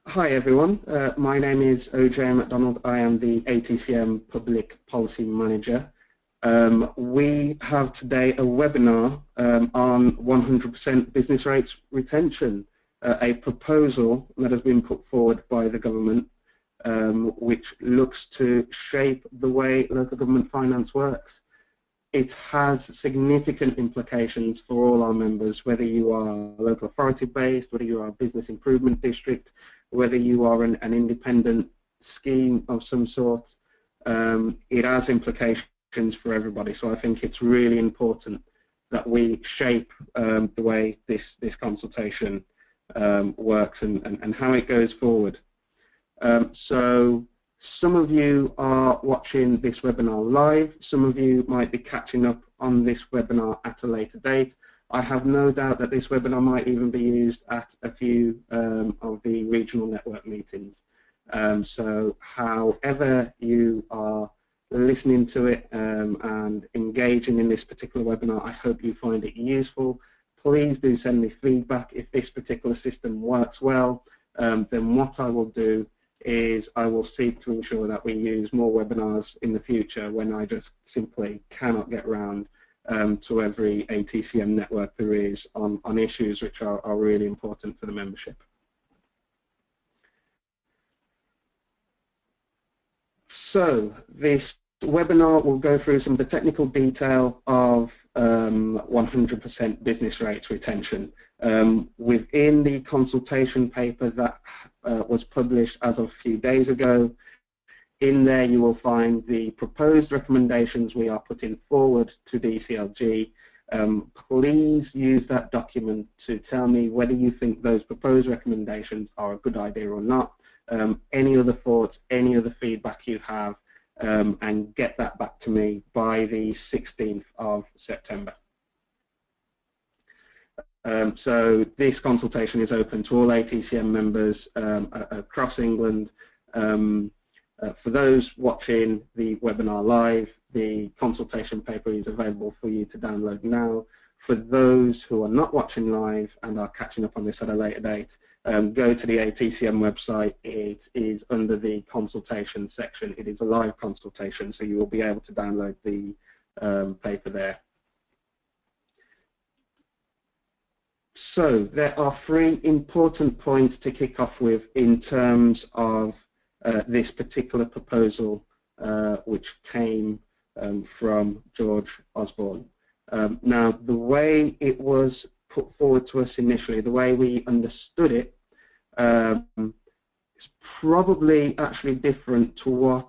Hi everyone, my name is OJ McDonald. I am the ATCM Public Policy Manager. We have today a webinar on 100% business rates retention, a proposal that has been put forward by the government which looks to shape the way local government finance works. It has significant implications for all our members, whether you are local authority based, whether you are a business improvement district, whether you are an independent scheme of some sort. It has implications for everybody, so I think it's really important that we shape the way this consultation works and how it goes forward. So some of you are watching this webinar live, some of you might be catching up on this webinar at a later date. I have no doubt that this webinar might even be used at a few of the regional network meetings. So however you are listening to it and engaging in this particular webinar, I hope you find it useful. Please do send me feedback. If this particular system works well, then what I will do is I will seek to ensure that we use more webinars in the future when I just simply cannot get around to every ATCM network there is on issues which are really important for the membership. So this webinar will go through some of the technical detail of 100% business rates retention. Within the consultation paper that was published as of a few days ago, in there you will find the proposed recommendations we are putting forward to DCLG. Please use that document to tell me whether you think those proposed recommendations are a good idea or not. Any other thoughts, any other feedback you have, and get that back to me by the 16th of September. So this consultation is open to all ATCM members across England. For those watching the webinar live, the consultation paper is available for you to download now. For those who are not watching live and are catching up on this at a later date, go to the ATCM website. It is under the consultation section. It is a live consultation, so you will be able to download the paper there. So there are three important points to kick off with in terms of this particular proposal which came from George Osborne. Now, the way it was put forward to us initially, the way we understood it, is probably actually different to what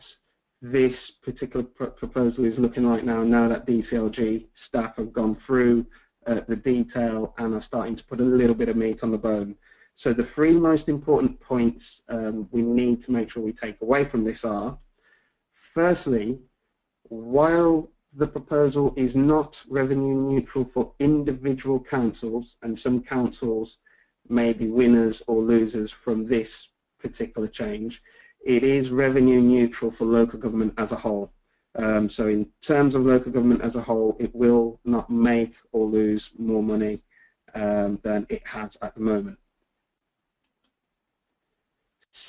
this particular proposal is looking like now that DCLG staff have gone through the detail and are starting to put a little bit of meat on the bone. So the three most important points we need to make sure we take away from this are, firstly, while the proposal is not revenue neutral for individual councils, and some councils may be winners or losers from this particular change, it is revenue neutral for local government as a whole. So in terms of local government as a whole, it will not make or lose more money than it has at the moment.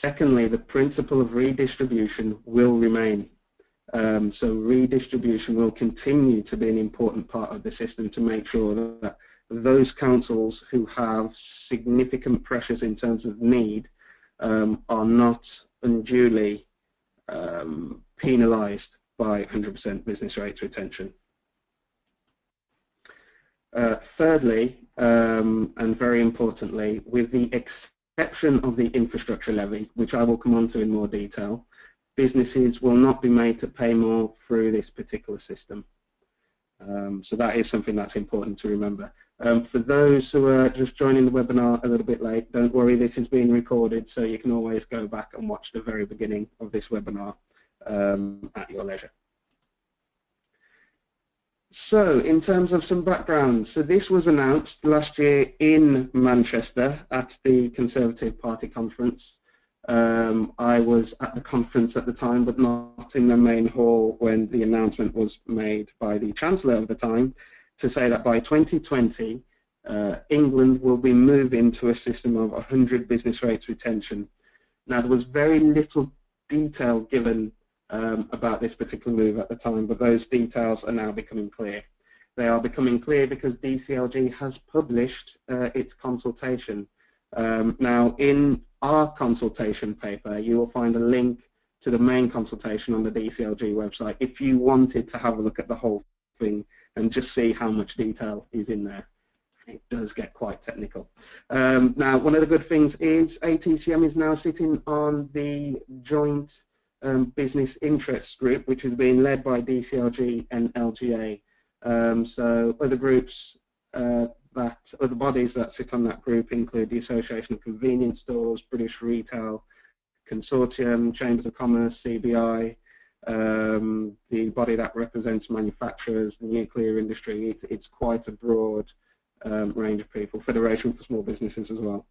Secondly, the principle of redistribution will remain. So redistribution will continue to be an important part of the system to make sure that those councils who have significant pressures in terms of need are not unduly penalised by 100% business rates retention. Thirdly, and very importantly, with the exception of the infrastructure levy, which I will come on to in more detail, businesses will not be made to pay more through this particular system. So that is something that's important to remember. For those who are just joining the webinar a little bit late, don't worry, this is being recorded, so you can always go back and watch the very beginning of this webinar at your leisure. So in terms of some background, so this was announced last year in Manchester at the Conservative Party conference. I was at the conference at the time, but not in the main hall when the announcement was made by the Chancellor at the time to say that by 2020, England will be moving to a system of 100 business rates retention. Now, there was very little detail given about this particular move at the time, but those details are now becoming clear. They are becoming clear because DCLG has published its consultation. Now, in our consultation paper, you will find a link to the main consultation on the DCLG website if you wanted to have a look at the whole thing and just see how much detail is in there. It does get quite technical. Now, one of the good things is ATCM is now sitting on the joint business interests group, which is being led by DCLG and LGA. So other groups, other bodies that sit on that group include the Association of Convenience Stores, British Retail, Consortium, Chambers of Commerce, CBI, the body that represents manufacturers, the nuclear industry. It's quite a broad range of people, Federation for Small Businesses as well.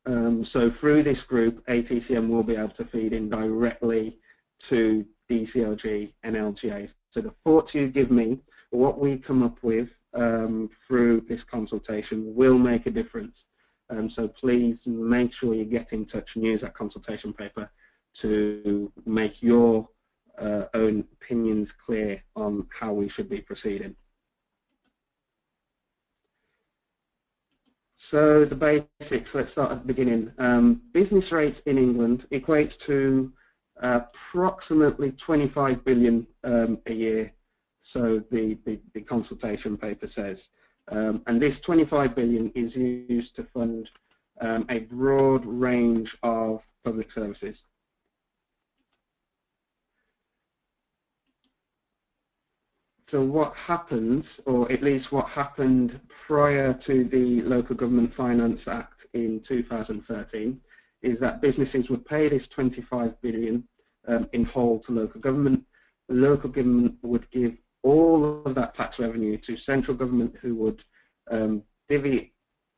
So through this group, ATCM will be able to feed in directly to DCLG and LGA. So the thoughts you give me, what we come up with through this consultation will make a difference. So please make sure you get in touch and use that consultation paper to make your own opinions clear on how we should be proceeding. So the basics, let's start at the beginning. Business rates in England equates to approximately 25 billion a year, so the consultation paper says. And this 25 billion is used to fund a broad range of public services. So what happens, or at least what happened prior to the Local Government Finance Act in 2013, is that businesses would pay this 25 billion in whole to local government. The local government would give all of that tax revenue to central government, who would divvy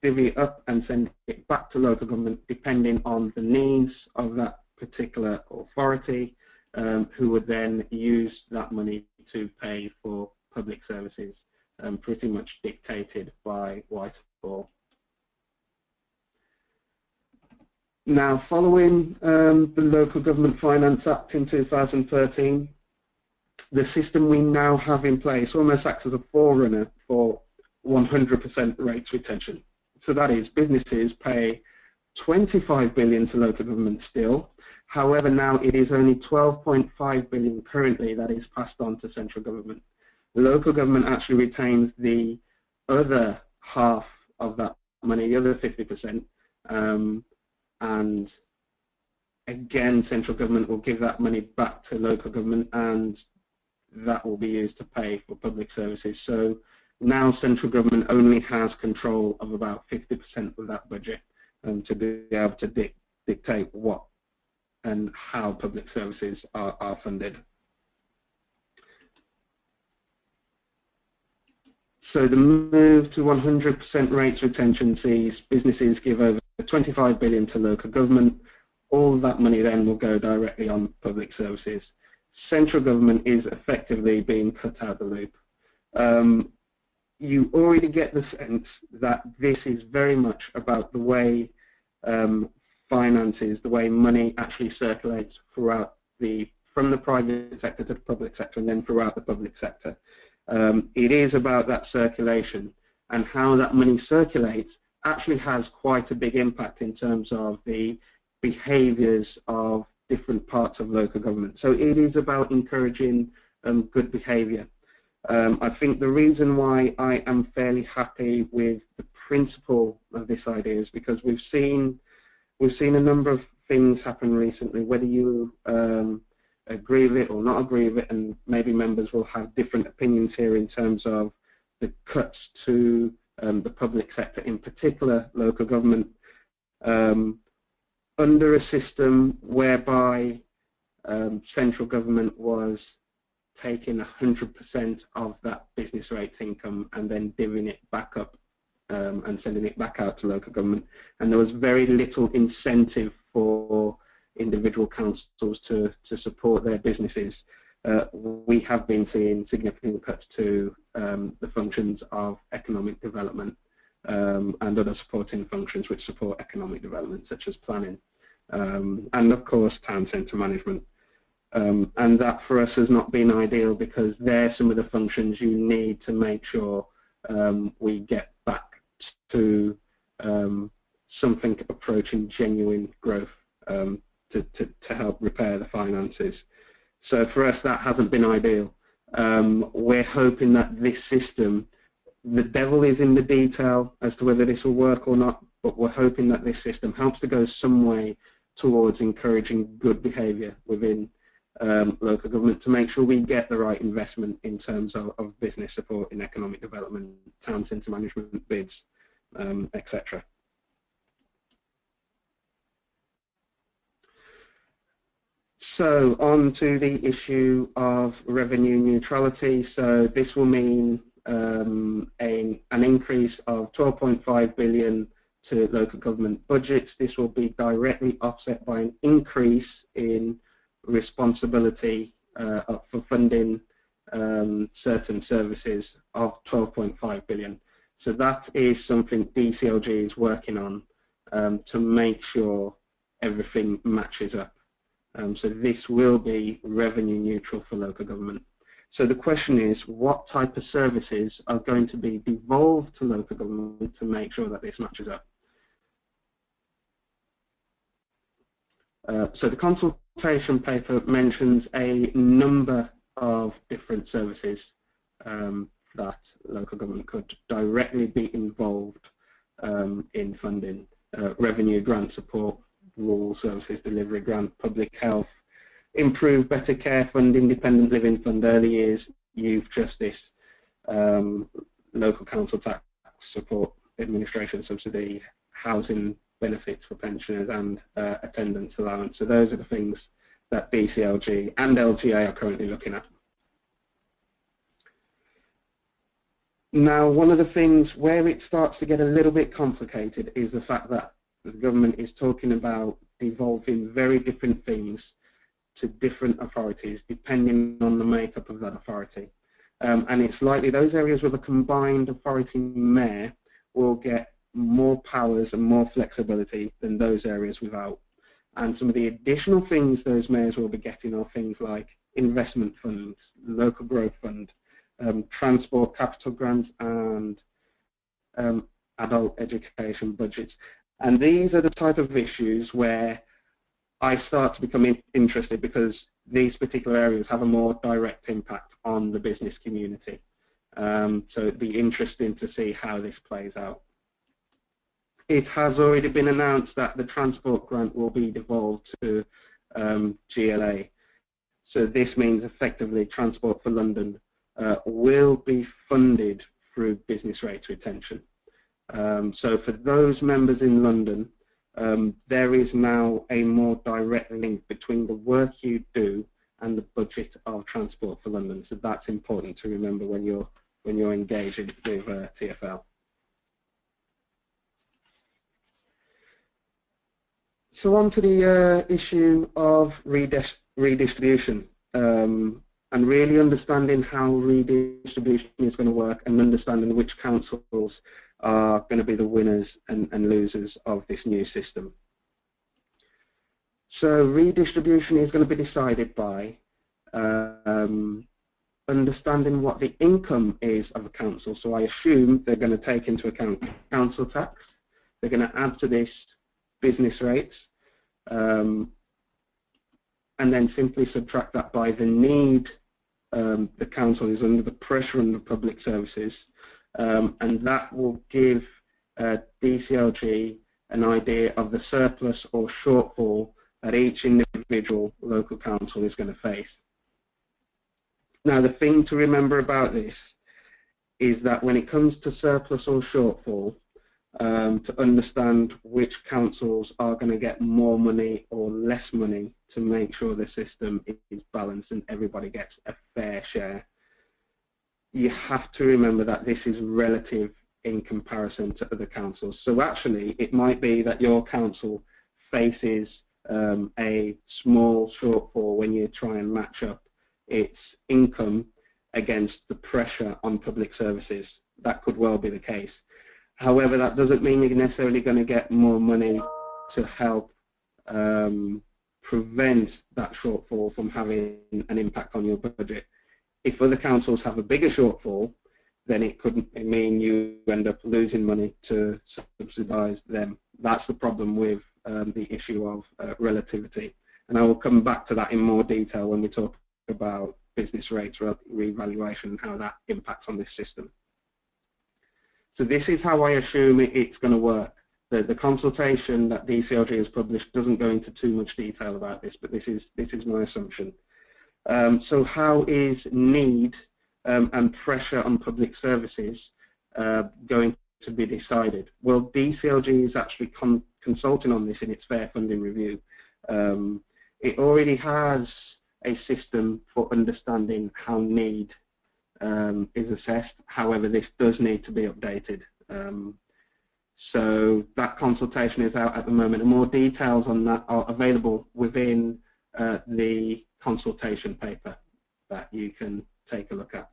it up and send it back to local government depending on the needs of that particular authority, who would then use that money to pay for public services, pretty much dictated by Whitehall. Now, following the Local Government Finance Act in 2013, the system we now have in place almost acts as a forerunner for 100% rates retention. So that is, businesses pay 25 billion to local government still. However, now it is only 12.5 billion currently that is passed on to central government. The local government actually retains the other half of that money, the other 50%, and again, central government will give that money back to local government, and that will be used to pay for public services. So now central government only has control of about 50% of that budget to be able to dictate what and how public services are funded. So the move to 100% rates retention sees businesses give over 25 billion to local government. All of that money then will go directly on public services. Central government is effectively being cut out of the loop. You already get the sense that this is very much about the way finances, the way money actually circulates throughout from the private sector to the public sector and then throughout the public sector. It is about that circulation, and how that money circulates actually has quite a big impact in terms of the behaviours of different parts of local government. So it is about encouraging good behaviour. I think the reason why I am fairly happy with the principle of this idea is because we've seen a number of things happen recently, whether you agree with it or not agree with it, and maybe members will have different opinions here in terms of the cuts to the public sector, in particular local government, under a system whereby central government was taking 100% of that business rates income and then divvying it back up and sending it back out to local government. And there was very little incentive for individual councils to support their businesses. We have been seeing significant cuts to the functions of economic development and other supporting functions which support economic development, such as planning. and of course town centre management. And that for us has not been ideal because they're some of the functions you need to make sure we get back to something approaching genuine growth to help repair the finances. So for us that hasn't been ideal. We're hoping that this system, the devil is in the detail as to whether this will work or not, but we're hoping that this system helps to go some way towards encouraging good behaviour within local government to make sure we get the right investment in terms of business support in economic development, town centre management bids, etc. So on to the issue of revenue neutrality. So this will mean an increase of 12.5 billion to local government budgets. This will be directly offset by an increase in responsibility for funding certain services of 12.5 billion. So that is something DCLG is working on to make sure everything matches up. So this will be revenue neutral for local government. So the question is, what type of services are going to be devolved to local government to make sure that this matches up? So the consultation paper mentions a number of different services that local government could directly be involved in funding. Revenue grant support, rural services delivery grant, public health, improve better care fund, independent living fund, early years, youth justice, local council tax support, administration subsidy, housing benefits for pensioners, and attendance allowance. So those are the things that DCLG and LGA are currently looking at. Now, one of the things where it starts to get a little bit complicated is the fact that the government is talking about devolving very different things to different authorities depending on the makeup of that authority. And it's likely those areas with a combined authority mayor will get more powers and more flexibility than those areas without. And some of the additional things those mayors will be getting are things like investment funds, local growth fund, transport capital grants, and adult education budgets. And these are the type of issues where I start to become interested because these particular areas have a more direct impact on the business community. So it'd be interesting to see how this plays out. It has already been announced that the transport grant will be devolved to GLA. So this means effectively Transport for London will be funded through business rates retention. So for those members in London, there is now a more direct link between the work you do and the budget of Transport for London. So that's important to remember when you're engaging with TfL. So on to the issue of redistribution and really understanding how redistribution is going to work and understanding which councils are going to be the winners and losers of this new system. So redistribution is going to be decided by understanding what the income is of a council. So I assume they're going to take into account council tax, they're going to add to this business rates, and then simply subtract that by the need the council is under, the pressure on the public services, and that will give DCLG an idea of the surplus or shortfall that each individual local council is going to face. Now, the thing to remember about this is that when it comes to surplus or shortfall, to understand which councils are going to get more money or less money to make sure the system is balanced and everybody gets a fair share, you have to remember that this is relative in comparison to other councils. So actually, it might be that your council faces a small shortfall when you try and match up its income against the pressure on public services. That could well be the case. However, that doesn't mean you're necessarily going to get more money to help prevent that shortfall from having an impact on your budget. If other councils have a bigger shortfall, then it could mean you end up losing money to subsidise them. That's the problem with the issue of relativity. And I will come back to that in more detail when we talk about business rates revaluation and how that impacts on this system. So this is how I assume it's going to work. The consultation that DCLG has published doesn't go into too much detail about this, but this is my assumption. So how is need and pressure on public services going to be decided? Well, DCLG is actually consulting on this in its fair funding review. It already has a system for understanding how need is assessed. However, this does need to be updated. So that consultation is out at the moment, and more details on that are available within the consultation paper that you can take a look at.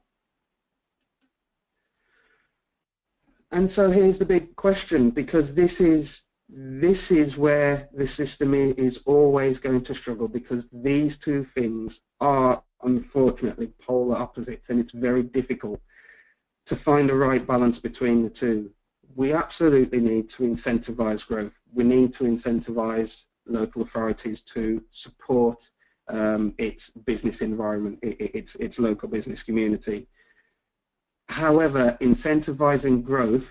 And so here's the big question, because this is where the system is always going to struggle, because these two things are unfortunately polar opposites, and it's very difficult to find a right balance between the two. We absolutely need to incentivize growth. We need to incentivize local authorities to support its business environment, its local business community. However, incentivizing growth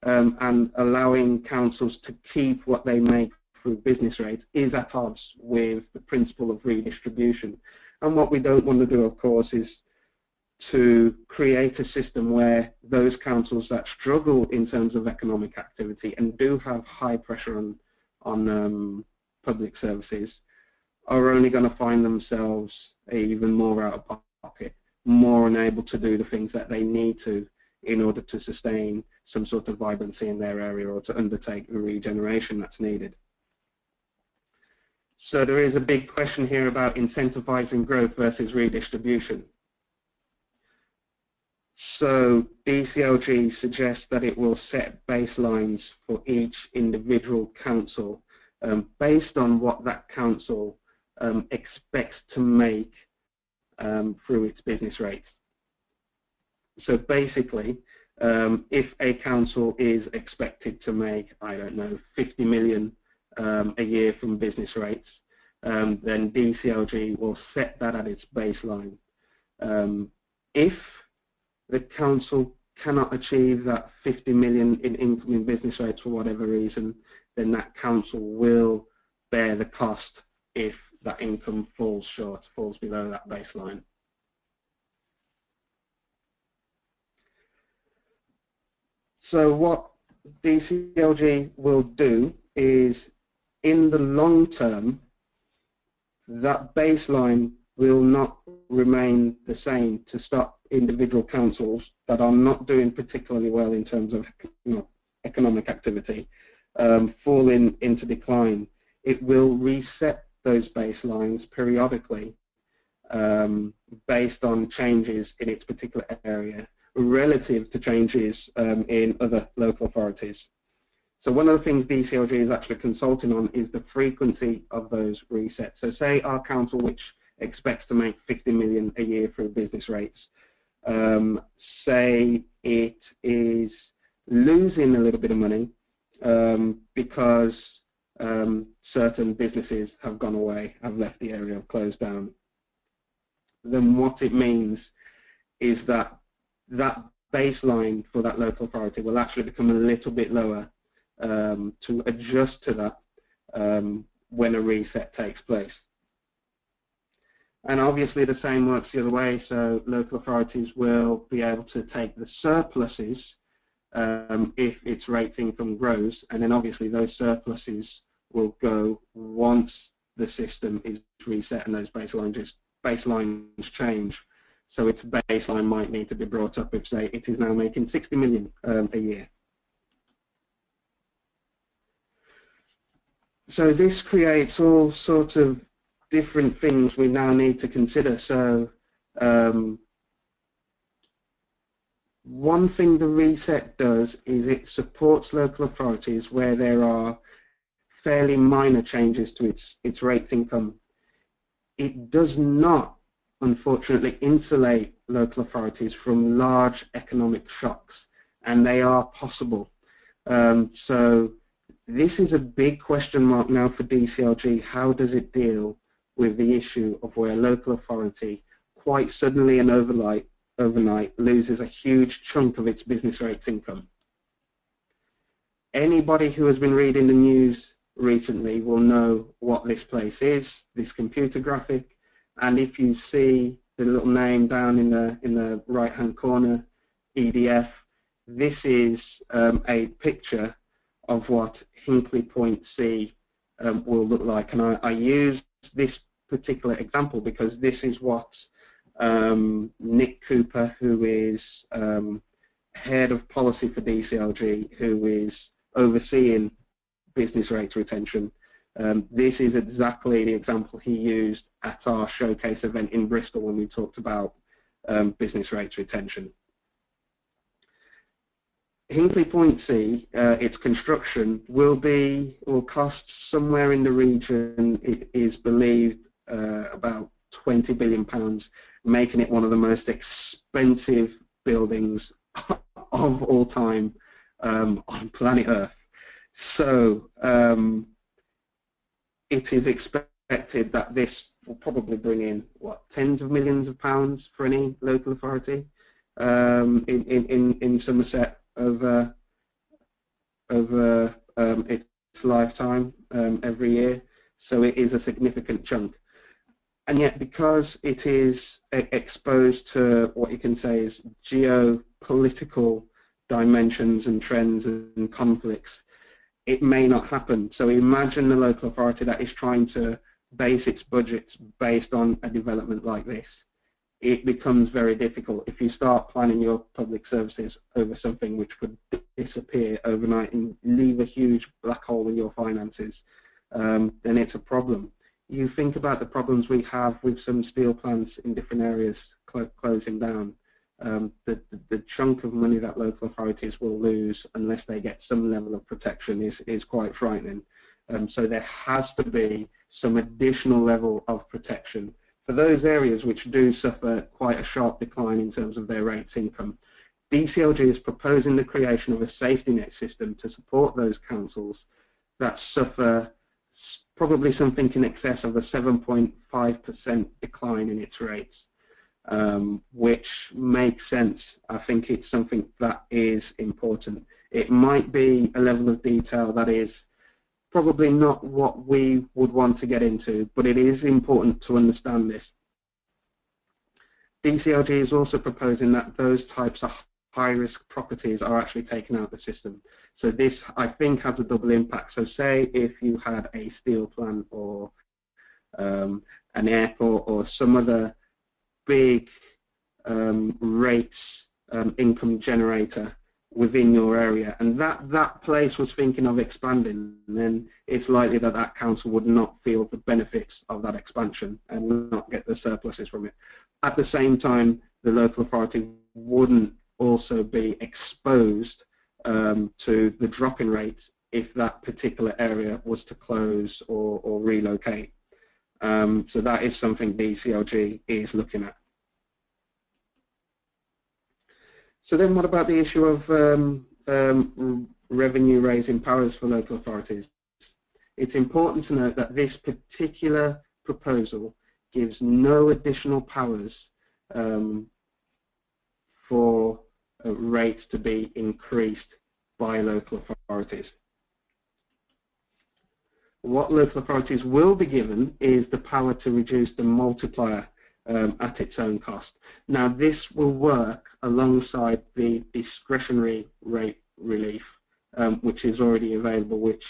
and allowing councils to keep what they make through business rates is at odds with the principle of redistribution. And what we don't want to do, of course, is to create a system where those councils that struggle in terms of economic activity and do have high pressure on public services are only going to find themselves even more out of pocket, more unable to do the things that they need to in order to sustain some sort of vibrancy in their area or to undertake the regeneration that's needed. So there is a big question here about incentivizing growth versus redistribution. So DCLG suggests that it will set baselines for each individual council based on what that council expects to make through its business rates. So basically, if a council is expected to make, I don't know, 50 million a year from business rates, then DCLG will set that at its baseline. If the council cannot achieve that 50 million in income in business rates for whatever reason, then that council will bear the cost if that income falls short, falls below that baseline. So what DCLG will do is, in the long term, that baseline will not remain the same to stop individual councils that are not doing particularly well in terms of economic activity falling into decline. It will reset those baselines periodically based on changes in its particular area relative to changes in other local authorities. So one of the things DCLG is actually consulting on is the frequency of those resets. So say our council, which expects to make 50 million a year through business rates, say it is losing a little bit of money because certain businesses have gone away, have left the area, have closed down, then what it means is that that baseline for that local authority will actually become a little bit lower to adjust to that when a reset takes place. And obviously the same works the other way, so local authorities will be able to take the surpluses if its rate income grows, and then obviously those surpluses will go once the system is reset and those baselines change. So its baseline might need to be brought up if, say, it is now making 60 million a year. So this creates all sorts of different things we now need to consider. So one thing the reset does is it supports local authorities where there are fairly minor changes to its rates income, it does not, unfortunately, insulate local authorities from large economic shocks, and they are possible. So this is a big question mark now for DCLG. How does it deal with the issue of where a local authority quite suddenly and overnight loses a huge chunk of its business rates income? Anybody who has been reading the news recently will know what this place is, this computer graphic, and if you see the little name down in the right hand corner, EDF, this is a picture of what Hinkley Point C will look like. And I use this particular example because this is what Nick Cooper, who is head of policy for DCLG, who is overseeing business rates retention, this is exactly the example he used at our showcase event in Bristol when we talked about business rates retention. Hinkley Point C, its construction will cost somewhere in the region, it is believed, about £20 billion, making it one of the most expensive buildings of all time on planet Earth. So it is expected that this will probably bring in, what, tens of millions of pounds for any local authority in Somerset over its lifetime every year. So it is a significant chunk. And yet, because it is exposed to what you can say is geopolitical dimensions and trends and conflicts, it may not happen. So imagine the local authority that is trying to base its budgets based on a development like this. It becomes very difficult. If you start planning your public services over something which could disappear overnight and leave a huge black hole in your finances, then it's a problem. You think about the problems we have with some steel plants in different areas closing down. The chunk of money that local authorities will lose unless they get some level of protection is quite frightening. So there has to be some additional level of protection for those areas which do suffer quite a sharp decline in terms of their rates income. DCLG is proposing the creation of a safety net system to support those councils that suffer probably something in excess of a 7.5% decline in its rates, which makes sense. I think it's something that is important. It might be a level of detail that is probably not what we would want to get into, but it is important to understand this. DCLG is also proposing that those types of high-risk properties are actually taken out of the system. So this, I think, has a double impact. So say if you had a steel plant or an airport or some other big rates income generator within your area, and that place was thinking of expanding, then it's likely that that council would not feel the benefits of that expansion and not get the surpluses from it. At the same time, the local authority wouldn't also be exposed to the drop in rates if that particular area was to close or relocate. So that is something DCLG is looking at. So then what about the issue of revenue raising powers for local authorities? It's important to note that this particular proposal gives no additional powers for rates to be increased by local authorities. What local authorities will be given is the power to reduce the multiplier at its own cost. Now, this will work alongside the discretionary rate relief, which is already available, which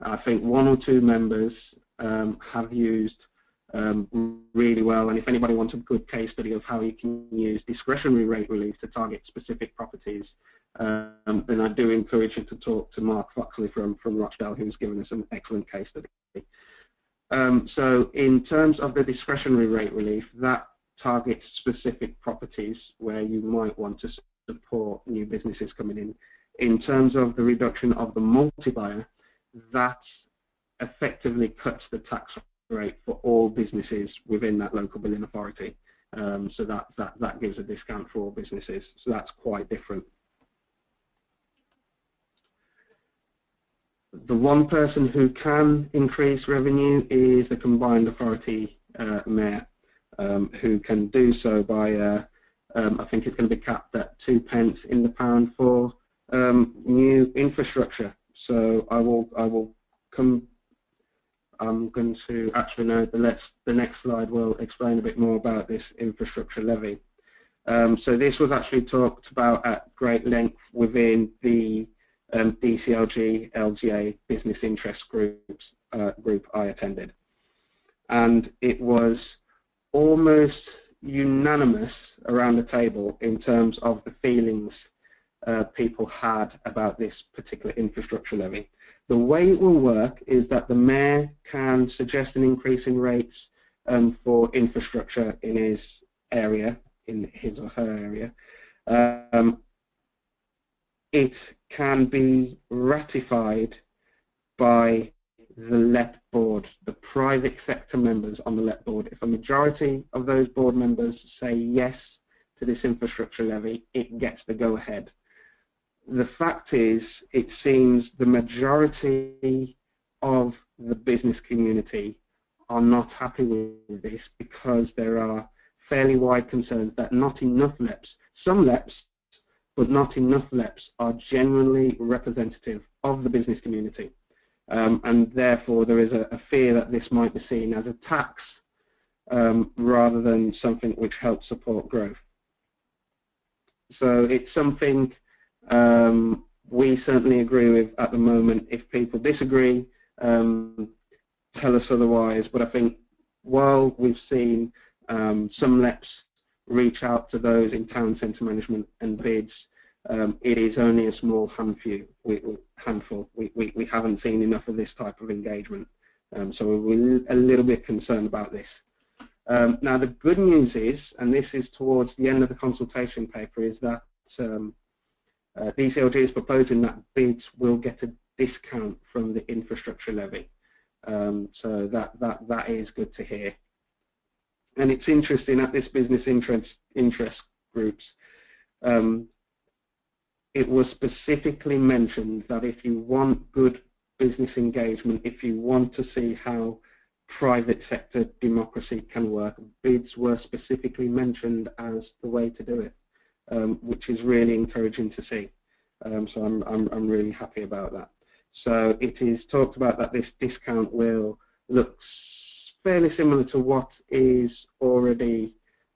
I think one or two members have used really well. And if anybody wants a good case study of how you can use discretionary rate relief to target specific properties, then I do encourage you to talk to Mark Foxley from Rochdale, who's given us an excellent case study. So in terms of the discretionary rate relief, that targets specific properties where you might want to support new businesses coming in. In terms of the reduction of the multiplier, that effectively cuts the tax rate for all businesses within that local billing authority. So that gives a discount for all businesses. So that's quite different. The one person who can increase revenue is the combined authority mayor, who can do so by, I think it's going to be capped at 2 pence in the pound for new infrastructure. So I'm going to actually know the next slide will explain a bit more about this infrastructure levy. So this was actually talked about at great length within the DCLG LGA business interest group I attended, and it was almost unanimous around the table in terms of the feelings people had about this particular infrastructure levy. The way it will work is that the mayor can suggest an increase in rates for infrastructure in his area, in his or her area. It can be ratified by the LEP board, the private sector members on the LEP board. If a majority of those board members say yes to this infrastructure levy, it gets the go-ahead. The fact is, it seems the majority of the business community are not happy with this because there are fairly wide concerns that not enough LEPs, some LEPs, but not enough LEPs are genuinely representative of the business community. And therefore there is a fear that this might be seen as a tax rather than something which helps support growth. So it's something we certainly agree with at the moment. If people disagree, tell us otherwise. But I think while we've seen some LEPs reach out to those in town centre management and bids, it is only a small handful. We haven't seen enough of this type of engagement, so we're a little bit concerned about this. Now the good news is, and this is towards the end of the consultation paper, is that DCLG is proposing that bids will get a discount from the infrastructure levy. So that is good to hear. And it's interesting at this business interest groups, it was specifically mentioned that if you want good business engagement, if you want to see how private sector democracy can work, bids were specifically mentioned as the way to do it, which is really encouraging to see. So I'm really happy about that. So it is talked about that this discount will look fairly similar to what is already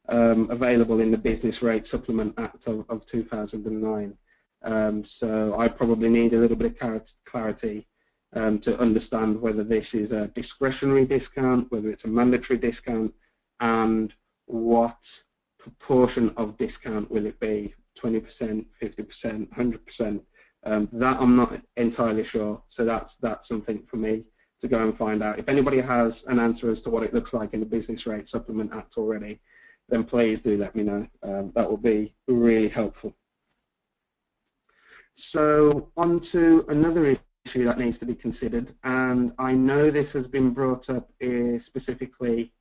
available in the Business Rate Supplement Act of 2009. So I probably need a little bit of clarity to understand whether this is a discretionary discount, whether it's a mandatory discount, and what proportion of discount will it be, 20%, 50%, 100%. That I'm not entirely sure, so that's something for me to go and find out. If anybody has an answer as to what it looks like in the Business Rate Supplement Act already, then please do let me know. That will be really helpful. So on to another issue that needs to be considered, and I know this has been brought up specifically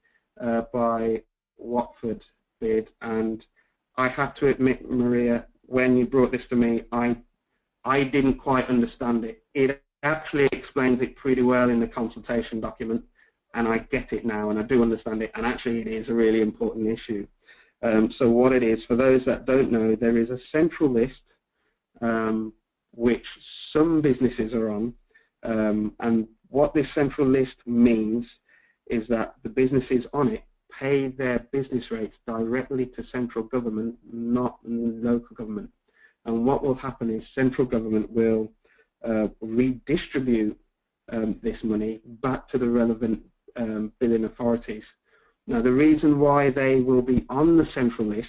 by Watford bid, and I have to admit, Maria, when you brought this to me, I didn't quite understand it. It actually explains it pretty well in the consultation document, and I get it now, and I do understand it, and actually it is a really important issue. So what it is, for those that don't know, there is a central list which some businesses are on, and what this central list means is that the businesses on it pay their business rates directly to central government, not local government. And what will happen is central government will redistribute this money back to the relevant billing authorities. Now, the reason why they will be on the central list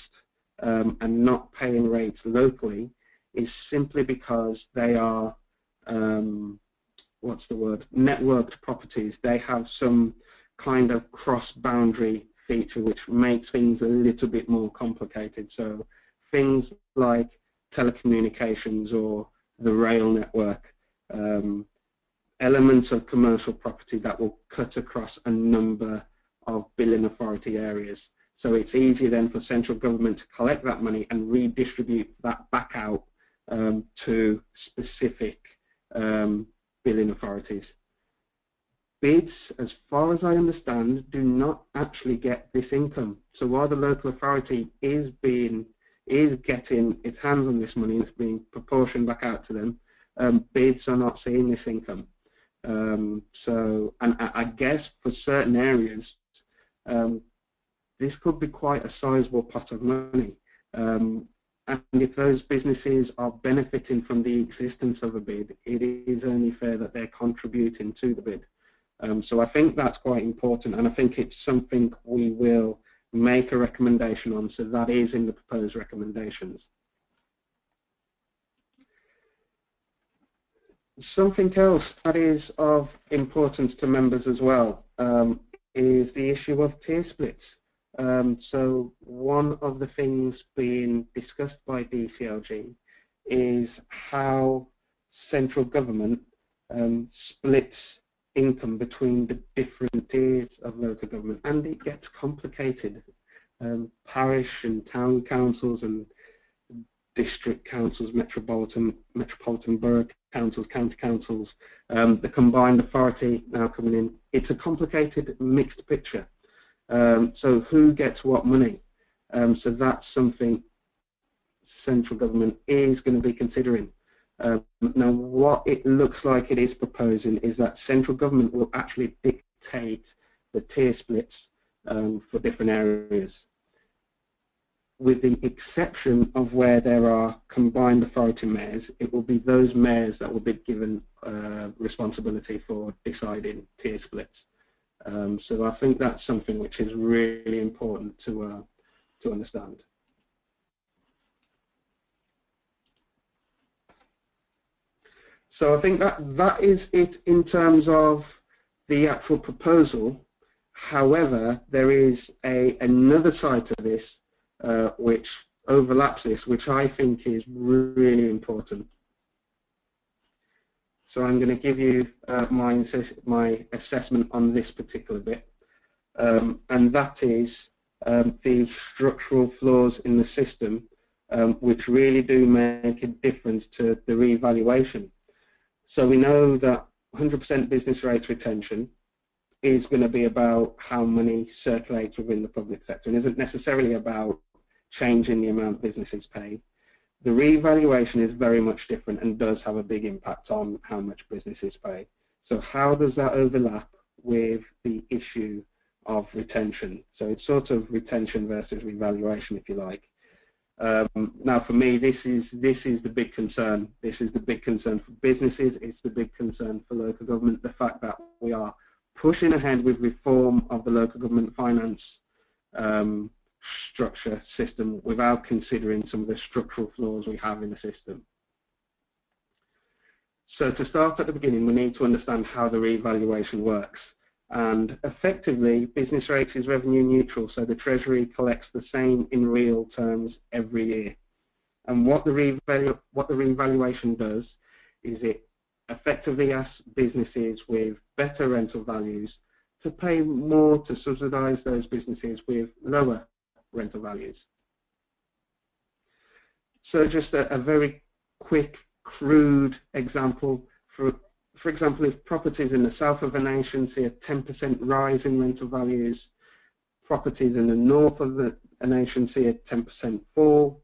and not paying rates locally is simply because they are, networked properties. They have some kind of cross-boundary feature which makes things a little bit more complicated. So things like telecommunications or the rail network, elements of commercial property that will cut across a number of billing authority areas. So it's easier then for central government to collect that money and redistribute that back out to specific billing authorities. Bids, as far as I understand, do not actually get this income. So while the local authority is getting its hands on this money and it's being proportioned back out to them, bids are not seeing this income. And I guess for certain areas, this could be quite a sizable pot of money. And if those businesses are benefiting from the existence of a bid, it is only fair that they're contributing to the bid. So I think that's quite important, and I think it's something we will make a recommendation on, so that is in the proposed recommendations. Something else that is of importance to members as well is the issue of tier splits. So one of the things being discussed by DCLG is how central government splits income between the different tiers of local government, and it gets complicated. Parish and town councils and district councils, metropolitan borough councils, county councils, the combined authority now coming in. It's a complicated, mixed picture. So who gets what money? So that's something central government is going to be considering. Now, what it looks like it is proposing is that central government will actually dictate the tier splits for different areas, with the exception of where there are combined authority mayors. It will be those mayors that will be given responsibility for deciding tier splits. So I think that's something which is really important to understand. So I think that is it in terms of the actual proposal. However, there is another side to this which overlaps this, which I think is really important. So I'm going to give you my assessment on this particular bit, and that is the structural flaws in the system, which really do make a difference to the revaluation. So we know that 100% business rates retention is going to be about how money circulates within the public sector, and isn't necessarily about changing the amount businesses pay. The revaluation is very much different and does have a big impact on how much businesses pay. So how does that overlap with the issue of retention? So it's sort of retention versus revaluation, if you like. Now, for me, this is the big concern. This is the big concern for businesses. It's the big concern for local government. The fact that we are pushing ahead with reform of the local government finance structure system without considering some of the structural flaws we have in the system. So to start at the beginning, we need to understand how the revaluation works. And effectively, business rates is revenue neutral, so the Treasury collects the same in real terms every year. And what the revaluation does is it effectively asks businesses with better rental values to pay more to subsidise those businesses with lower rental values. So just a very quick, crude example. For example, if properties in the south of a nation see a 10% rise in rental values, properties in the north of a nation see a 10% fall,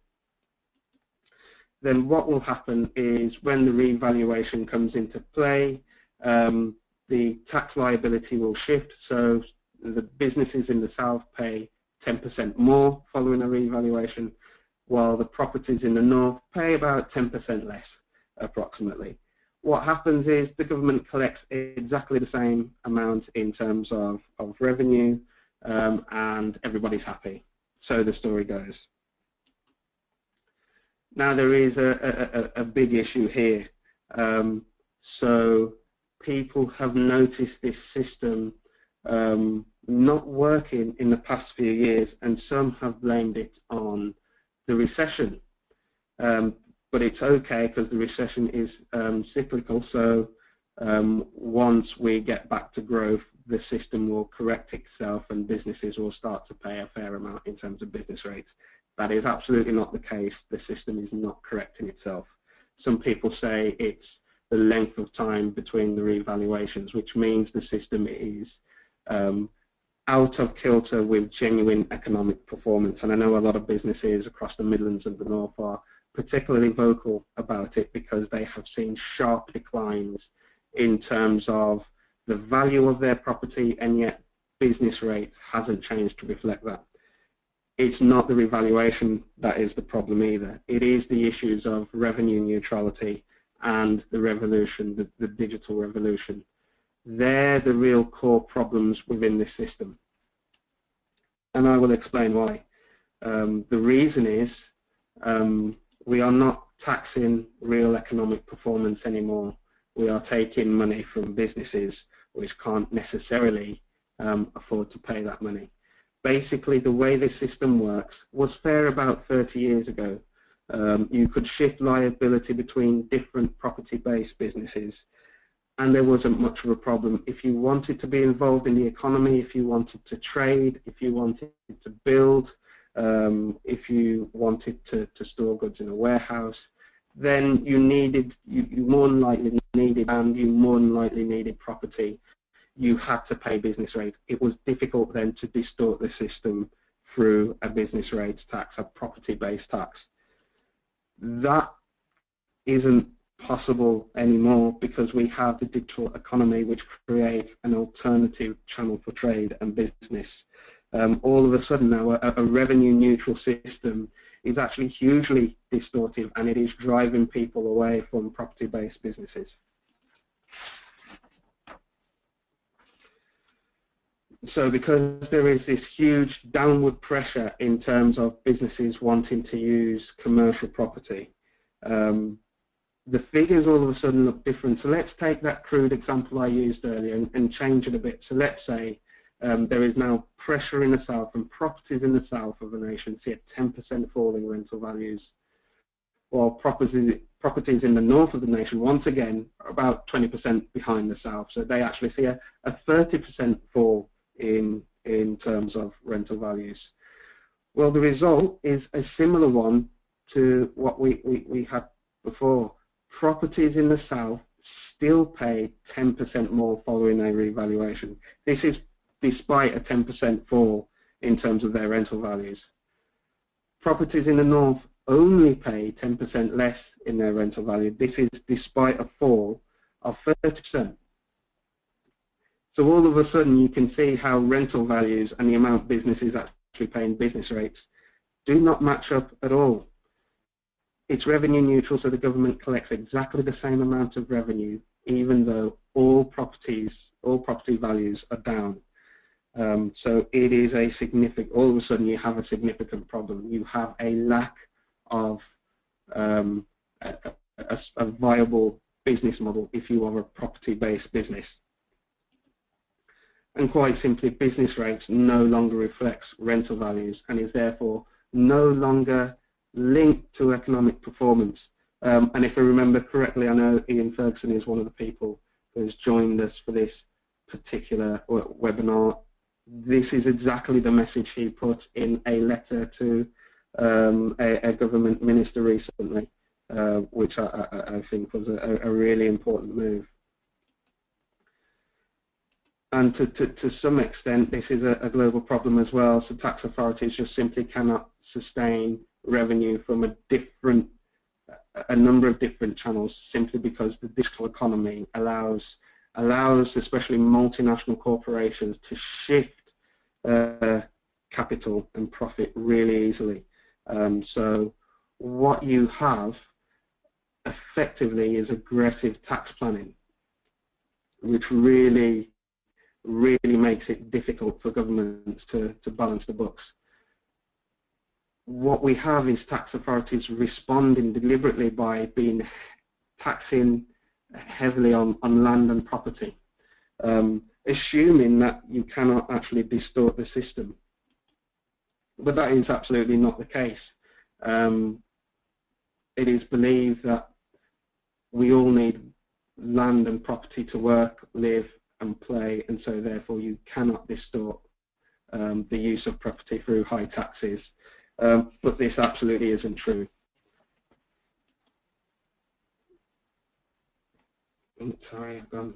then what will happen is when the revaluation comes into play, the tax liability will shift, so the businesses in the south pay 10% more following a revaluation, while the properties in the north pay about 10% less, approximately. What happens is the government collects exactly the same amount in terms of revenue, and everybody's happy. So the story goes. Now there is a big issue here. So people have noticed this system not working in the past few years, and some have blamed it on the recession. But it's okay because the recession is cyclical, so once we get back to growth, the system will correct itself and businesses will start to pay a fair amount in terms of business rates. That is absolutely not the case. The system is not correcting itself. Some people say it's the length of time between the revaluations, which means the system is out of kilter with genuine economic performance. And I know a lot of businesses across the Midlands and the North are particularly vocal about it because they have seen sharp declines in terms of the value of their property, and yet business rate hasn't changed to reflect that. It's not the revaluation that is the problem either. It is the issues of revenue neutrality and the revolution, the digital revolution. They're the real core problems within this system. And I will explain why. The reason is we are not taxing real economic performance anymore. We are taking money from businesses which can't necessarily afford to pay that money. Basically, the way this system works was fair about 30 years ago. You could shift liability between different property-based businesses, and there wasn't much of a problem. If you wanted to be involved in the economy, if you wanted to trade, if you wanted to build, if you wanted to store goods in a warehouse, then you more than likely needed property. You had to pay business rates. It was difficult then to distort the system through a business rates tax, a property-based tax. That isn't possible anymore because we have the digital economy, which creates an alternative channel for trade and business. All of a sudden now a revenue neutral system is actually hugely distortive, and it is driving people away from property-based businesses. So because there is this huge downward pressure in terms of businesses wanting to use commercial property, the figures all of a sudden look different. So let's take that crude example I used earlier and change it a bit. So let's say there is now pressure in the south, and properties in the south of the nation see a 10% fall in rental values, while properties in the north of the nation, once again, are about 20% behind the south. So they actually see a 30% fall in terms of rental values. Well, the result is a similar one to what we had before. Properties in the south still pay 10% more following a revaluation. This is despite a 10% fall in terms of their rental values. Properties in the north only pay 10% less in their rental value. This is despite a fall of 30%. So all of a sudden you can see how rental values and the amount businesses actually paying business rates do not match up at all. It's revenue neutral, so the government collects exactly the same amount of revenue, even though all property values are down. So it is a significant, all of a sudden you have a significant problem. You have a lack of a viable business model if you are a property-based business. And quite simply, business rates no longer reflects rental values and is therefore no longer linked to economic performance. And if I remember correctly, I know Ian Ferguson is one of the people who has joined us for this particular webinar. This is exactly the message he put in a letter to a government minister recently, which I think was a really important move. And to some extent, this is a global problem as well. So tax authorities just simply cannot sustain revenue from a number of different channels simply because the digital economy allows especially multinational corporations to shift capital and profit really easily. So what you have effectively is aggressive tax planning, which really makes it difficult for governments to balance the books. What we have is tax authorities responding deliberately by taxing heavily on land and property, assuming that you cannot actually distort the system. But that is absolutely not the case. It is believed that we all need land and property to work, live and play, and so therefore you cannot distort the use of property through high taxes. But this absolutely isn't true. Oh, sorry, I've gone.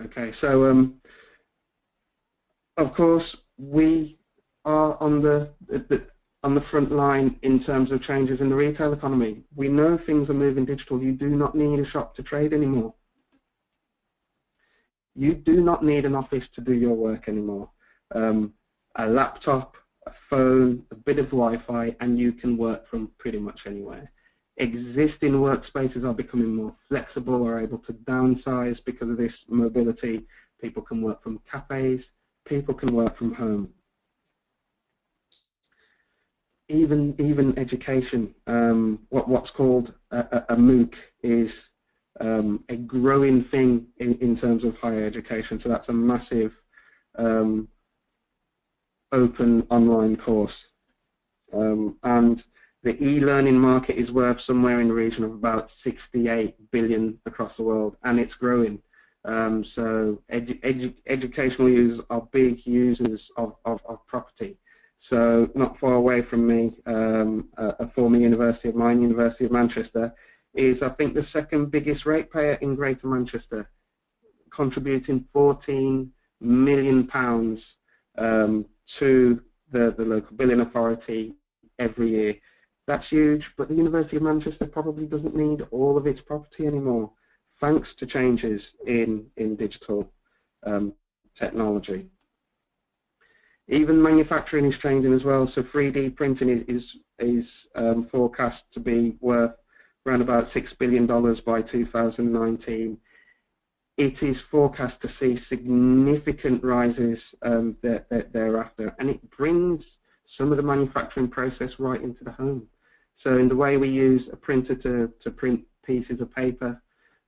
Okay, so of course we are on the front line in terms of changes in the retail economy. We know things are moving digital. You do not need a shop to trade anymore. You do not need an office to do your work anymore. A laptop, a phone, a bit of Wi-Fi, and you can work from pretty much anywhere. Existing workspaces are becoming more flexible, are able to downsize because of this mobility. People can work from cafes, people can work from home. Even education, what's called a MOOC is a growing thing in terms of higher education. So that's a massive open online course. And the e-learning market is worth somewhere in the region of about 68 billion across the world, and it's growing. So educational users are big users of property. So not far away from me, a former university of mine, University of Manchester, is I think the second biggest ratepayer in Greater Manchester, contributing £14 million to the local billing authority every year. That's huge, but the University of Manchester probably doesn't need all of its property anymore, thanks to changes in digital technology. Even manufacturing is changing as well. So 3D printing is forecast to be worth around about $6 billion by 2019. It is forecast to see significant rises thereafter, and it brings some of the manufacturing process right into the home. So in the way we use a printer to print pieces of paper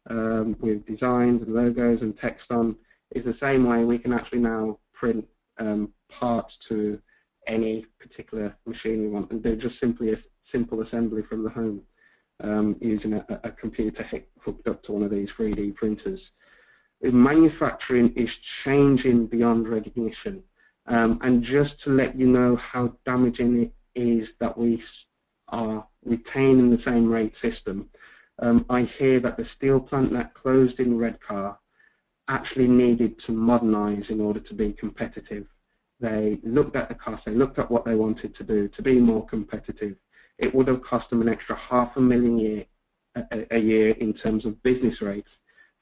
with designs and logos and text on, is the same way we can actually now print parts to any particular machine we want and do just simply a simple assembly from the home using a computer hooked up to one of these 3D printers. Manufacturing is changing beyond recognition. And just to let you know how damaging it is that we are retaining the same rate system, I hear that the steel plant that closed in Redcar actually needed to modernise in order to be competitive. They looked at the cost, they looked at what they wanted to do to be more competitive. It would have cost them an extra $500,000 a year in terms of business rates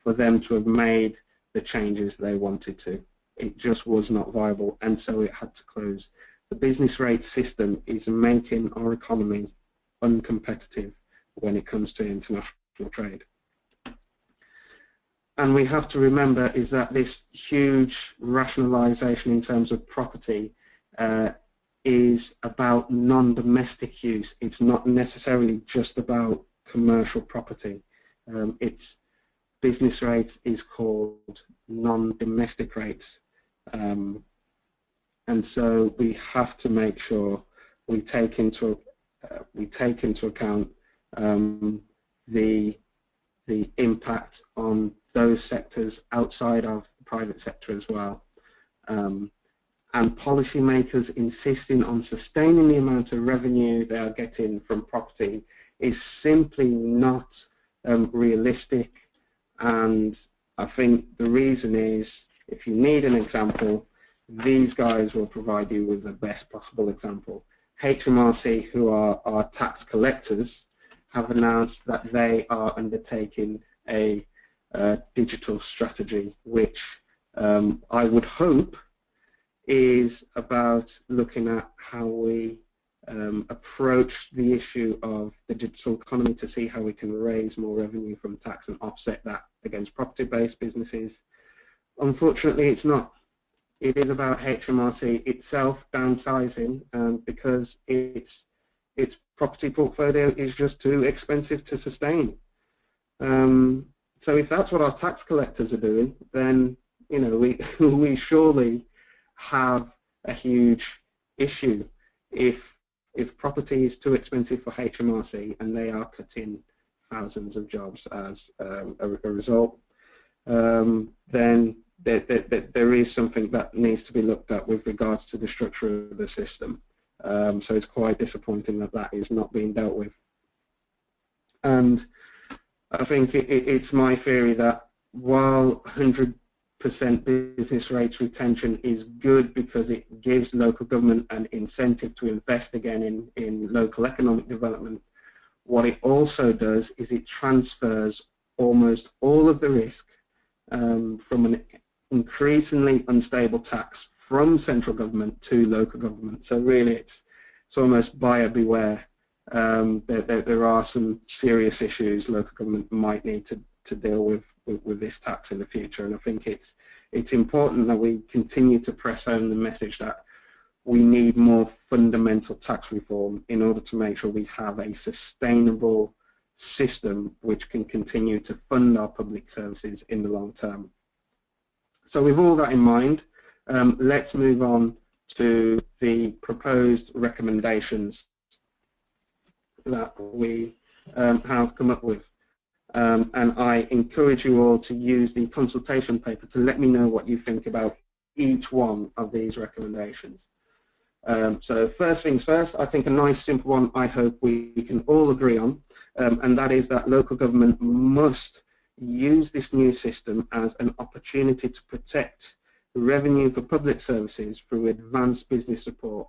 for them to have made the changes they wanted to. It just was not viable, and so it had to close. The business rate system is making our economy uncompetitive when it comes to international trade. And we have to remember is that this huge rationalisation in terms of property is about non-domestic use. It's not necessarily just about commercial property. Its business rates is called non-domestic rates. And so we have to make sure we take into account the impact on those sectors outside of the private sector as well. And policymakers insisting on sustaining the amount of revenue they are getting from property is simply not realistic. And I think the reason is, if you need an example, these guys will provide you with the best possible example. HMRC, who are our tax collectors, have announced that they are undertaking a digital strategy, which I would hope is about looking at how we approach the issue of the digital economy to see how we can raise more revenue from tax and offset that against property-based businesses. Unfortunately, it's not. It is about HMRC itself downsizing because its property portfolio is just too expensive to sustain. So if that's what our tax collectors are doing, then we surely have a huge issue. If property is too expensive for HMRC and they are cutting thousands of jobs as a result, then there is something that needs to be looked at with regards to the structure of the system. So it's quite disappointing that that is not being dealt with. And I think it's my theory that while 100% business rates retention is good because it gives local government an incentive to invest again in local economic development, what it also does is it transfers almost all of the risk from an increasingly unstable tax from central government to local government. So really it's almost buyer beware. There are some serious issues local government might need to deal with this tax in the future, and I think it's important that we continue to press home the message that we need more fundamental tax reform in order to make sure we have a sustainable system which can continue to fund our public services in the long term. So with all that in mind, let's move on to the proposed recommendations that we have come up with. And I encourage you all to use the consultation paper to let me know what you think about each one of these recommendations. So first things first, I think a nice simple one I hope we can all agree on, and that is that local government must use this new system as an opportunity to protect the revenue for public services through advanced business support.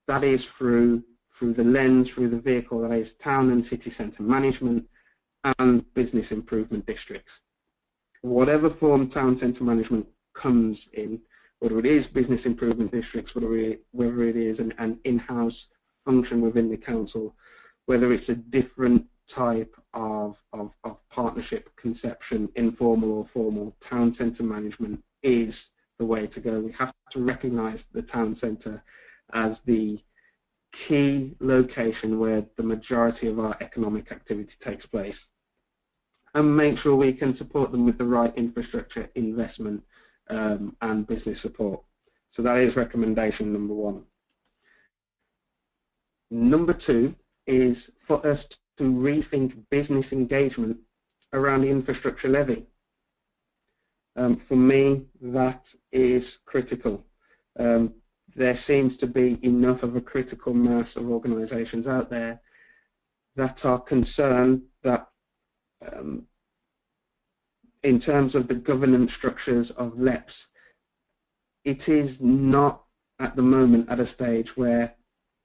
That is through the lens, through the vehicle that is town and city centre management and business improvement districts. Whatever form town centre management comes in, whether it is business improvement districts, whether it is an in-house function within the council, whether it's a different type of partnership conception, informal or formal, town centre management is the way to go. We have to recognise the town centre as the key location where the majority of our economic activity takes place, and make sure we can support them with the right infrastructure investment and business support. So that is recommendation number one. Number two is for us to rethink business engagement around the infrastructure levy. For me, that is critical. There seems to be enough of a critical mass of organisations out there that are concerned that in terms of the governance structures of LEPs, it is not at the moment at a stage where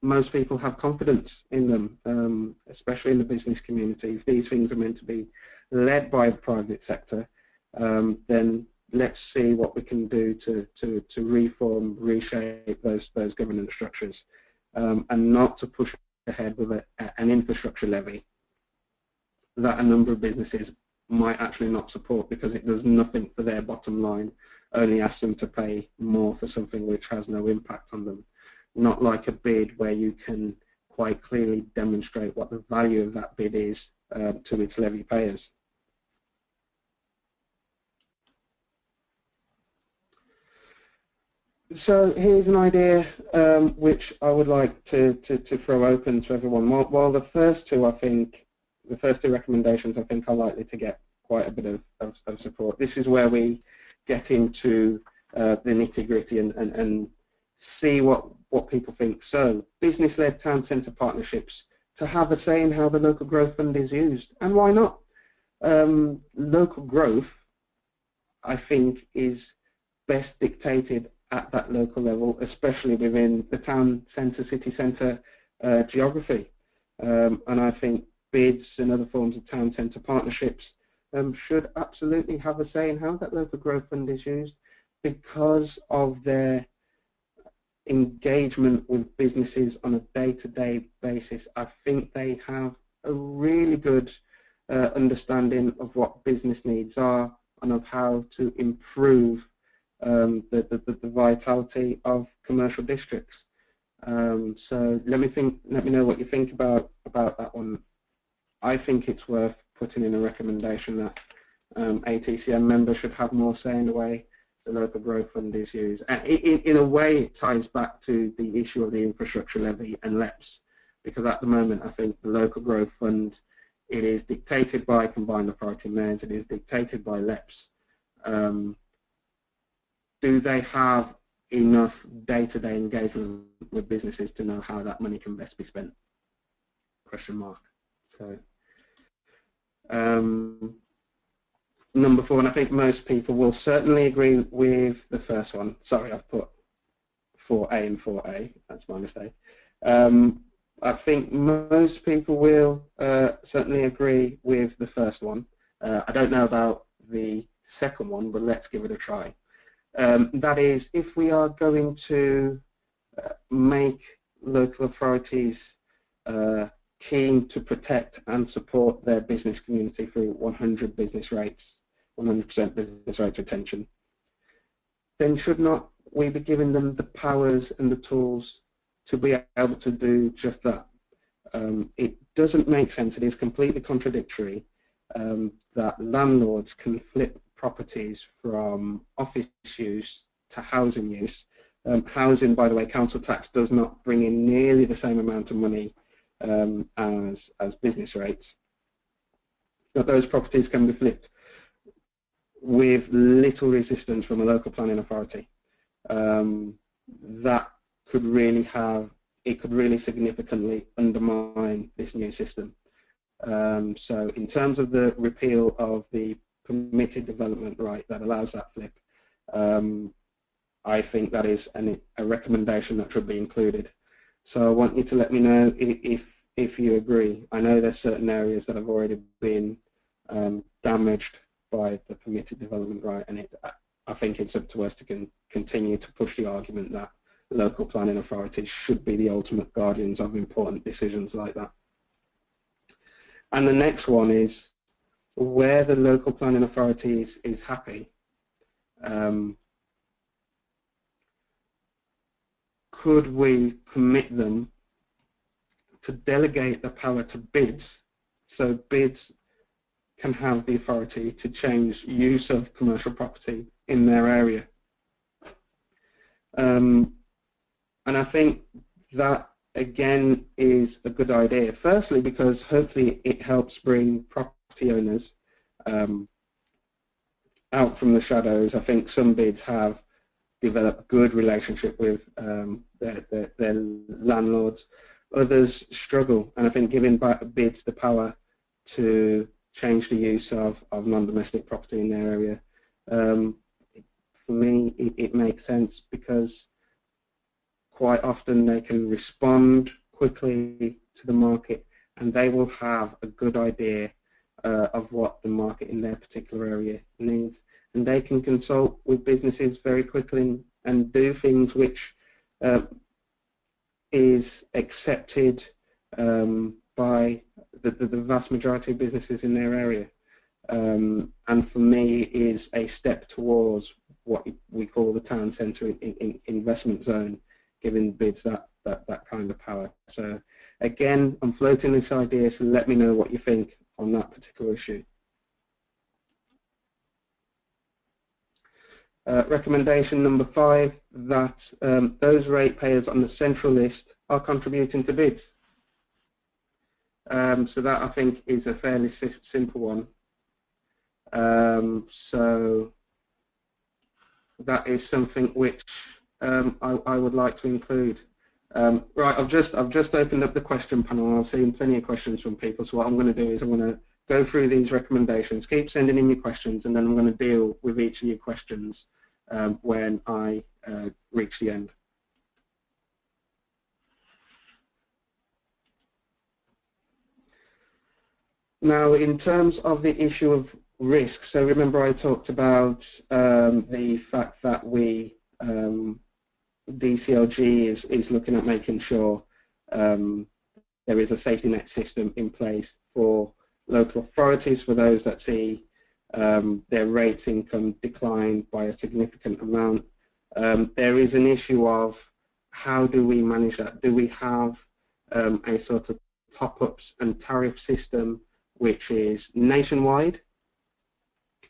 most people have confidence in them, especially in the business community. If these things are meant to be led by the private sector, then let's see what we can do to reform, reshape those governance structures, and not to push ahead with an infrastructure levy that a number of businesses might actually not support because it does nothing for their bottom line, only asks them to pay more for something which has no impact on them. Not like a bid where you can quite clearly demonstrate what the value of that bid is to its levy payers. So here's an idea which I would like to throw open to everyone. While the first two, the first two recommendations I think are likely to get quite a bit of support. This is where we get into the nitty-gritty and see what people think. So business-led town centre partnerships to have a say in how the local growth fund is used. And why not? Local growth, I think, is best dictated at that local level, especially within the town centre, city centre geography. And I think bids and other forms of town centre partnerships should absolutely have a say in how that local growth fund is used because of their engagement with businesses on a day-to-day basis. I think they have a really good understanding of what business needs are and of how to improve the vitality of commercial districts. So let me know what you think about that one. I think it's worth putting in a recommendation that ATCM members should have more say in the way the local growth fund is used. In a way, it ties back to the issue of the infrastructure levy and LEPs, because at the moment I think the local growth fund It is dictated by combined authority mayors. It is dictated by LEPs. Do they have enough day-to-day engagement with businesses to know how that money can best be spent? Question mark. So, number 4, and I think most people will certainly agree with the first one. Sorry, I've put 4A and 4A. That's my mistake. I think most people will certainly agree with the first one. I don't know about the second one, but let's give it a try. That is, if we are going to make local authorities keen to protect and support their business community through 100% business rates retention, then should not we be giving them the powers and the tools to be able to do just that? It doesn't make sense, it is completely contradictory that landlords can flip properties from office use to housing use. Housing, by the way, council tax does not bring in nearly the same amount of money as business rates. But those properties can be flipped with little resistance from a local planning authority. That could really significantly undermine this new system. So in terms of the repeal of the permitted development right that allows that flip, I think that is a recommendation that should be included. So I want you to let me know if you agree. I know there's certain areas that have already been damaged by the permitted development right, and I think it's up to us to continue to push the argument that local planning authorities should be the ultimate guardians of important decisions like that. And the next one is where the local planning authority is happy. Could we permit them to delegate the power to bids, so bids can have the authority to change use of commercial property in their area? And I think that, again, is a good idea. Firstly, because hopefully it helps bring property owners out from the shadows. I think some bids have developed good relationship with their landlords. Others struggle, and I think giving bids the power to change the use of non-domestic property in their area, for me, it makes sense, because quite often they can respond quickly to the market, and they will have a good idea of what the market in their particular area needs, and they can consult with businesses very quickly and do things which is accepted by the vast majority of businesses in their area, and for me is a step towards what we call the town centre investment zone, giving bids that kind of power. So again, I'm floating this idea, so let me know what you think on that particular issue. Recommendation number 5, that those ratepayers on the central list are contributing to bids. So that, I think, is a fairly simple one. So that is something which I would like to include. Right, I've just opened up the question panel. I've seen plenty of questions from people. So what I'm going to do is I'm going to go through these recommendations. Keep sending in your questions, and then I'm going to deal with each of your questions when I reach the end. Now, in terms of the issue of risk, so remember I talked about the fact that DCLG is looking at making sure there is a safety net system in place for local authorities, for those that see their rates income decline by a significant amount. There is an issue of how do we manage that? Do we have a sort of top-ups and tariff system which is nationwide,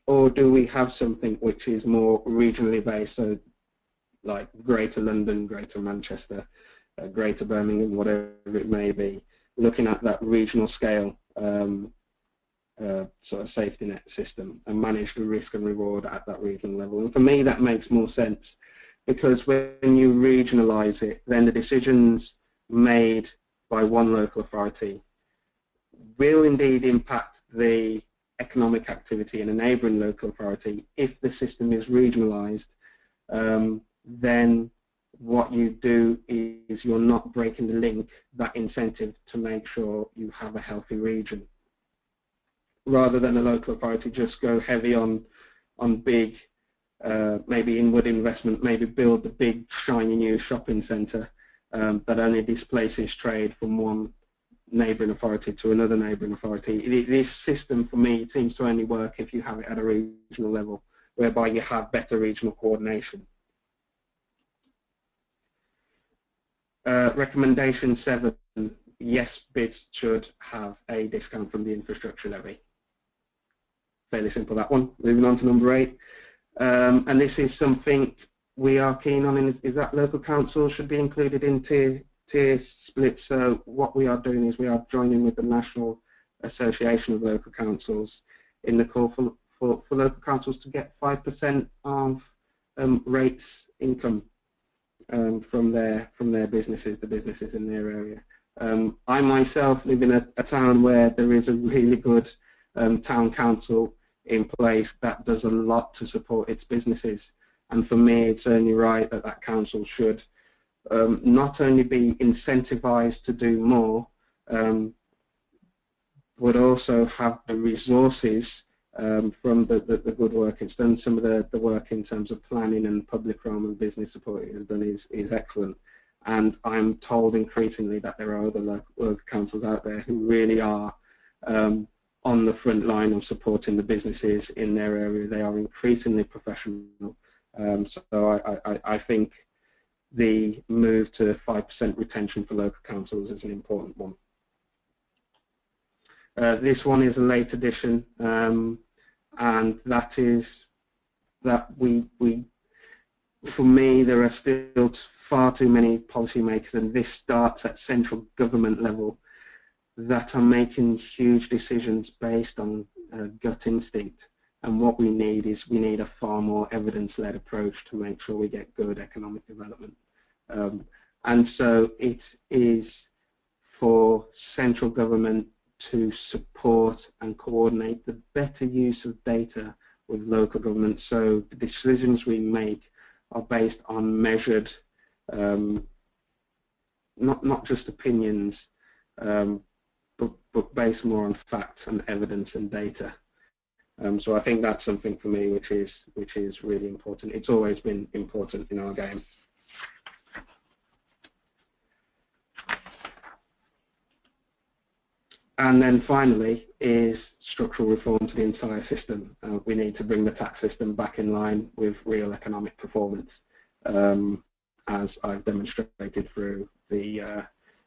or do we have something which is more regionally based, so like Greater London, Greater Manchester, Greater Birmingham, whatever it may be, looking at that regional scale sort of safety net system and manage the risk and reward at that regional level. And for me, that makes more sense, because when you regionalise it, then the decisions made by one local authority will indeed impact the economic activity in a neighbouring local authority. If the system is regionalised, then what you do is you're not breaking the link, that incentive to make sure you have a healthy region, rather than a local authority just go heavy on big, maybe inward investment, maybe build the big shiny new shopping centre that only displaces trade from one neighbouring authority to another neighbouring authority. This system, for me, seems to only work if you have it at a regional level, whereby you have better regional coordination. Recommendation 7, yes, bids should have a discount from the infrastructure levy. Fairly simple, that one. Moving on to number 8. And this is something we are keen on, is that local councils should be included in tier splits. So what we are doing is we are joining with the National Association of Local Councils in the call for local councils to get 5% of rates income from their businesses, the businesses in their area. I myself live in a town where there is a really good town council in place that does a lot to support its businesses, and for me it's only right that that council should not only be incentivized to do more, but also have the resources from the good work it's done. Some of the work in terms of planning and public realm and business support it has done is excellent, and I'm told increasingly that there are other local councils out there who really are on the front line of supporting the businesses in their area. They are increasingly professional, so I think the move to 5% retention for local councils is an important one. This one is a late addition, and that is that for me, there are still far too many policymakers, and this starts at central government level, that are making huge decisions based on gut instinct. And what we need is a far more evidence-led approach to make sure we get good economic development. And so it is for central government to support and coordinate the better use of data with local government, so the decisions we make are based on measured, not just opinions, but based more on facts and evidence and data. So I think that's something for me which is really important. It's always been important in our game. And then finally is structural reform to the entire system. We need to bring the tax system back in line with real economic performance, as I've demonstrated through the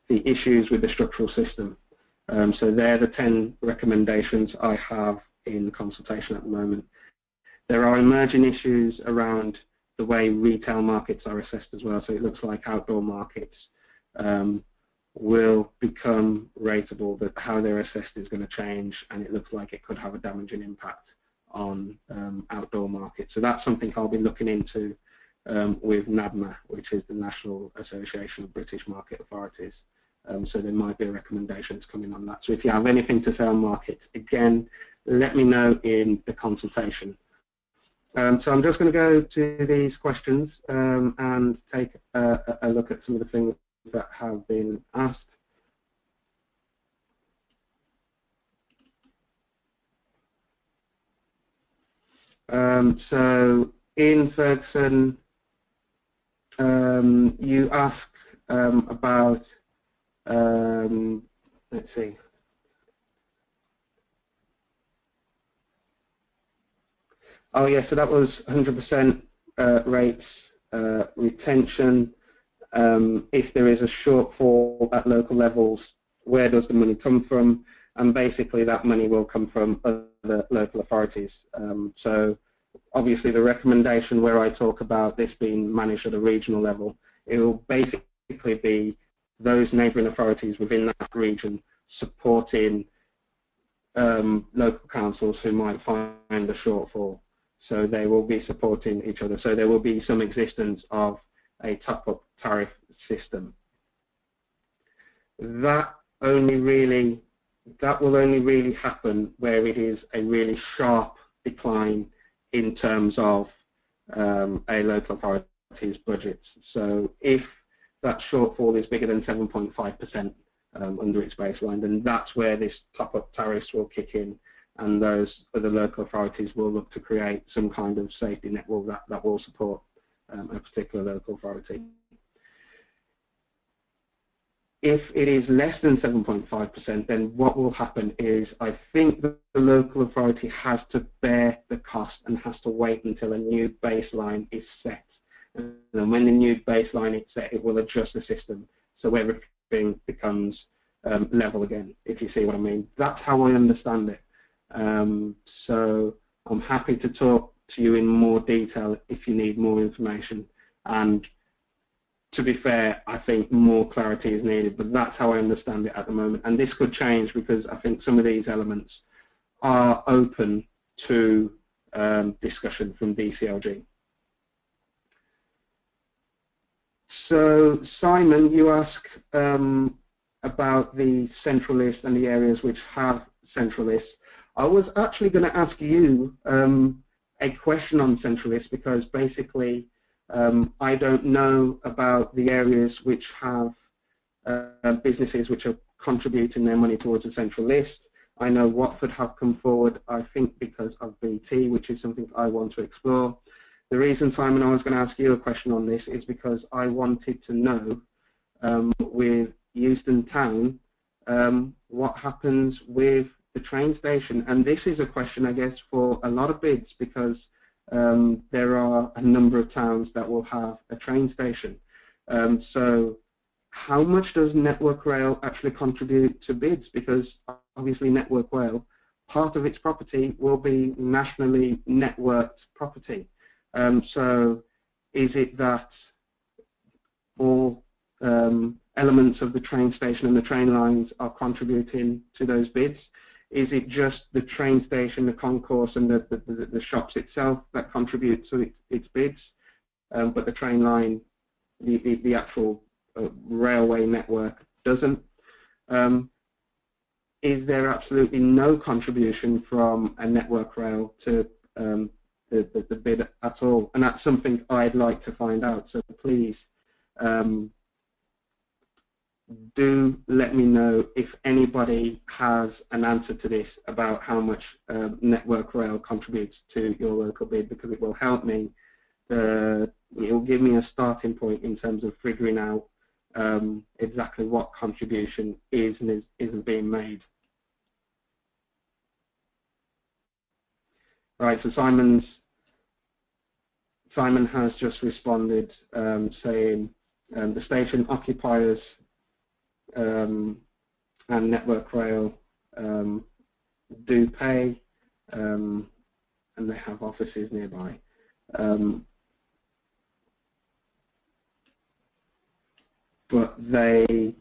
issues with the structural system. So they're the 10 recommendations I have in consultation at the moment. There are emerging issues around the way retail markets are assessed as well. So it looks like outdoor markets will become rateable, but how they're assessed is going to change, and it looks like it could have a damaging impact on outdoor markets. So that's something I'll be looking into with NABMA, which is the National Association of British Market Authorities. So there might be recommendations coming on that. So if you have anything to say on markets, again, let me know in the consultation. So I'm just going to go to these questions and take a look at some of the things that have been asked. So Ian Ferguson, you asked about, let's see. Oh yeah, so that was 100% rates retention. If there is a shortfall at local levels, where does the money come from? And basically that money will come from other local authorities. So obviously the recommendation where I talk about this being managed at a regional level, it will basically be those neighbouring authorities within that region supporting local councils who might find a shortfall. So they will be supporting each other. So there will be some existence of a top-up tariff system. That will only really happen where it is a really sharp decline in terms of a local authority's budgets. So if that shortfall is bigger than 7.5% under its baseline, then that's where this top-up tariffs will kick in, and those other local authorities will look to create some kind of safety net that will support a particular local authority. If it is less than 7.5%, then what will happen is I think the local authority has to bear the cost and has to wait until a new baseline is set. And then when the new baseline is set, it will adjust the system so everything becomes level again, if you see what I mean. That's how I understand it. So I'm happy to talk to you in more detail if you need more information. And to be fair, I think more clarity is needed, but that's how I understand it at the moment. And this could change because I think some of these elements are open to discussion from DCLG. So, Simon, you ask about the central list and the areas which have central lists. I was actually going to ask you a question on central list because basically I don't know about the areas which have businesses which are contributing their money towards a central list. I know Watford have come forward, I think because of BT, which is something I want to explore. The reason, Simon, I was going to ask you a question on this is because I wanted to know with Euston Town what happens with the train station. And this is a question, I guess, for a lot of bids because there are a number of towns that will have a train station. So how much does Network Rail actually contribute to bids? Because obviously Network Rail, part of its property will be nationally networked property. So is it that all elements of the train station and the train lines are contributing to those bids? Is it just the train station, the concourse, and the shops itself that contribute to its bids, but the train line, the actual railway network doesn't? Is there absolutely no contribution from a Network Rail to the bid at all? And that's something I'd like to find out. So please do let me know if anybody has an answer to this about how much Network Rail contributes to your local bid, because it will help me. It will give me a starting point in terms of figuring out exactly what contribution is and isn't being made. Right, so Simon has just responded saying the station occupiers and Network Rail do pay, and they have offices nearby. But the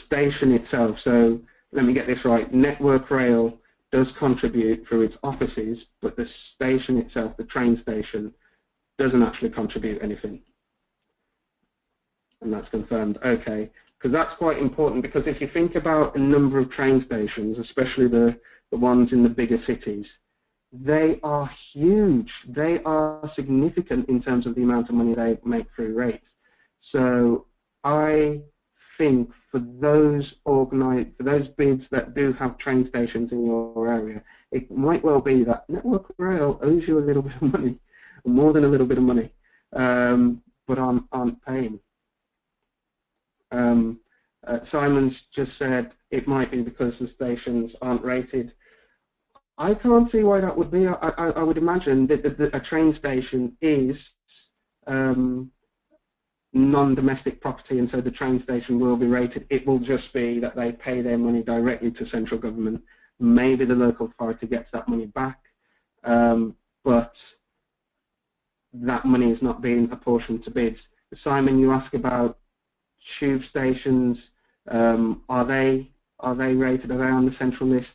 station itself, so let me get this right, Network Rail does contribute through its offices, but the station itself, the train station, doesn't actually contribute anything. And that's confirmed. Okay, because that's quite important, because if you think about a number of train stations, especially the ones in the bigger cities, they are huge. They are significant in terms of the amount of money they make through rates. So I think for those bids that do have train stations in your area, it might well be that Network Rail owes you a little bit of money, more than a little bit of money, but aren't paying. Simon's just said it might be because the stations aren't rated. I can't see why that would be. I would imagine that a train station is non-domestic property, and so the train station will be rated. It will just be that they pay their money directly to central government. Maybe the local authority gets that money back, but that money is not being apportioned to bids. Simon, you ask about tube stations. Are they rated? Are they on the central list?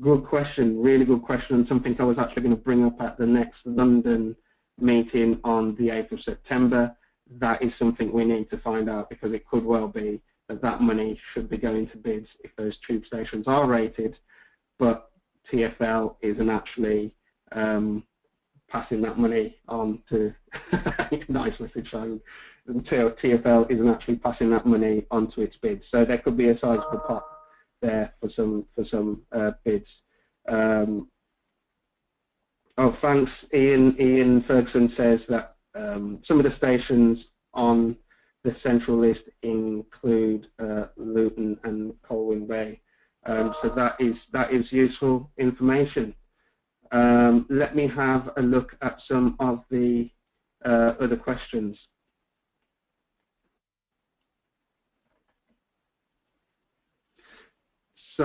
Good question, really good question, and something I was actually going to bring up at the next London meeting on the 8th of September. That is something we need to find out, because it could well be that that money should be going to bids if those tube stations are rated, but TfL isn't actually passing that money on to nice message, Simon. TfL isn't actually passing that money onto its bids, so there could be a sizable pot there for some bids. Oh, thanks. Ian Ferguson says that some of the stations on the central list include Luton and Colwyn Bay. So that is useful information. Let me have a look at some of the other questions. So,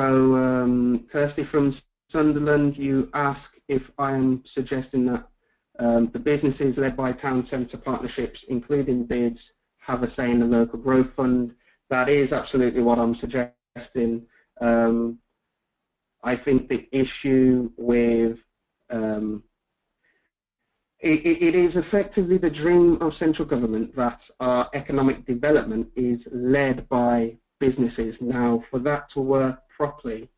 Kirsty from Sunderland, you ask if I am suggesting that the businesses led by town centre partnerships, including bids, have a say in the local growth fund. That is absolutely what I'm suggesting. I think the issue with it is effectively the dream of central government that our economic development is led by businesses. Now, for that to work properly,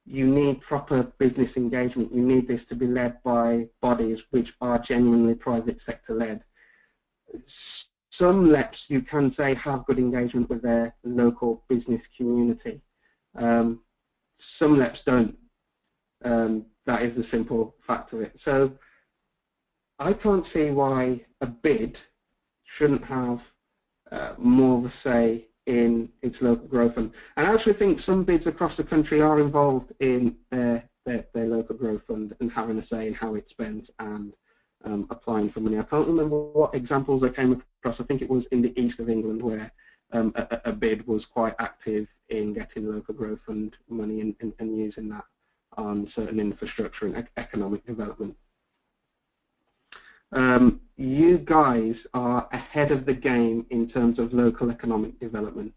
you need proper business engagement. You need this to be led by bodies which are genuinely private sector led. Some LEPs, you can say, have good engagement with their local business community. Some LEPs don't. That is the simple fact of it. So I can't see why a bid shouldn't have more of a say in its local growth fund. And I actually think some bids across the country are involved in their local growth fund and having a say in how it's spent and applying for money. I can't remember what examples I came across. I think it was in the east of England where a bid was quite active in getting local growth fund money and using that on certain infrastructure and economic development. You guys are ahead of the game in terms of local economic development.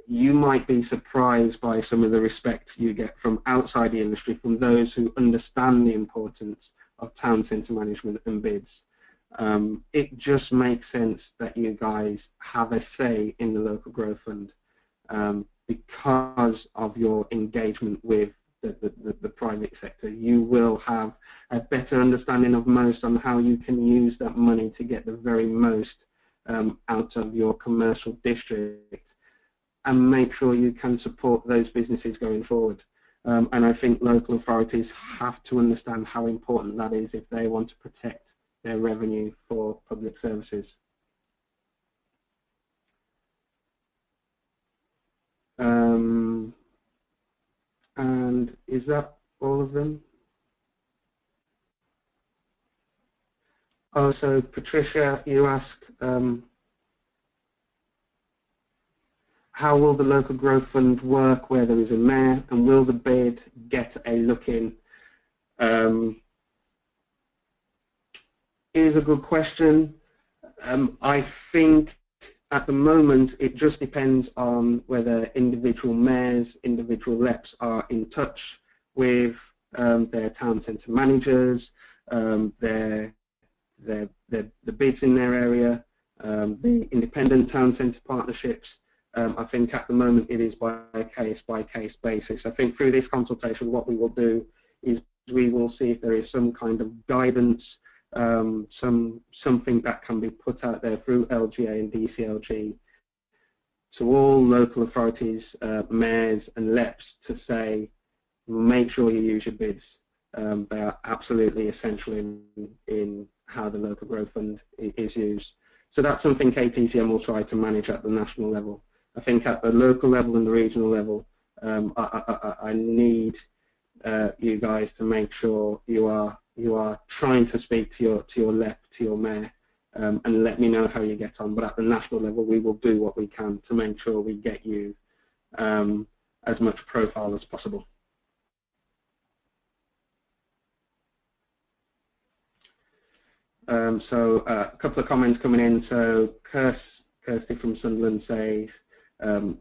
You might be surprised by some of the respect you get from outside the industry, from those who understand the importance of town centre management and bids. It just makes sense that you guys have a say in the local growth fund because of your engagement with the private sector. You will have a better understanding of most on how you can use that money to get the very most out of your commercial district and make sure you can support those businesses going forward. And I think local authorities have to understand how important that is if they want to protect their revenue for public services. And is that all of them? Also, Patricia, you asked, how will the local growth fund work where there is a mayor, and will the bid get a look in? Is a good question. I think at the moment it just depends on whether individual mayors, individual LEPs are in touch with their town centre managers, the bids in their area, the independent town centre partnerships. I think at the moment it is by case basis. I think through this consultation what we will do is we will see if there is some kind of guidance, something that can be put out there through LGA and DCLG to all local authorities, mayors and LEPs to say, make sure you use your bids. They are absolutely essential in how the local growth fund is used. So that's something ATCM will try to manage at the national level. I think at the local level and the regional level, I need you guys to make sure you are trying to speak to your LEP, to your mayor, and let me know how you get on. But at the national level, we will do what we can to make sure we get you as much profile as possible. So a couple of comments coming in. So Kirsty from Sunderland says,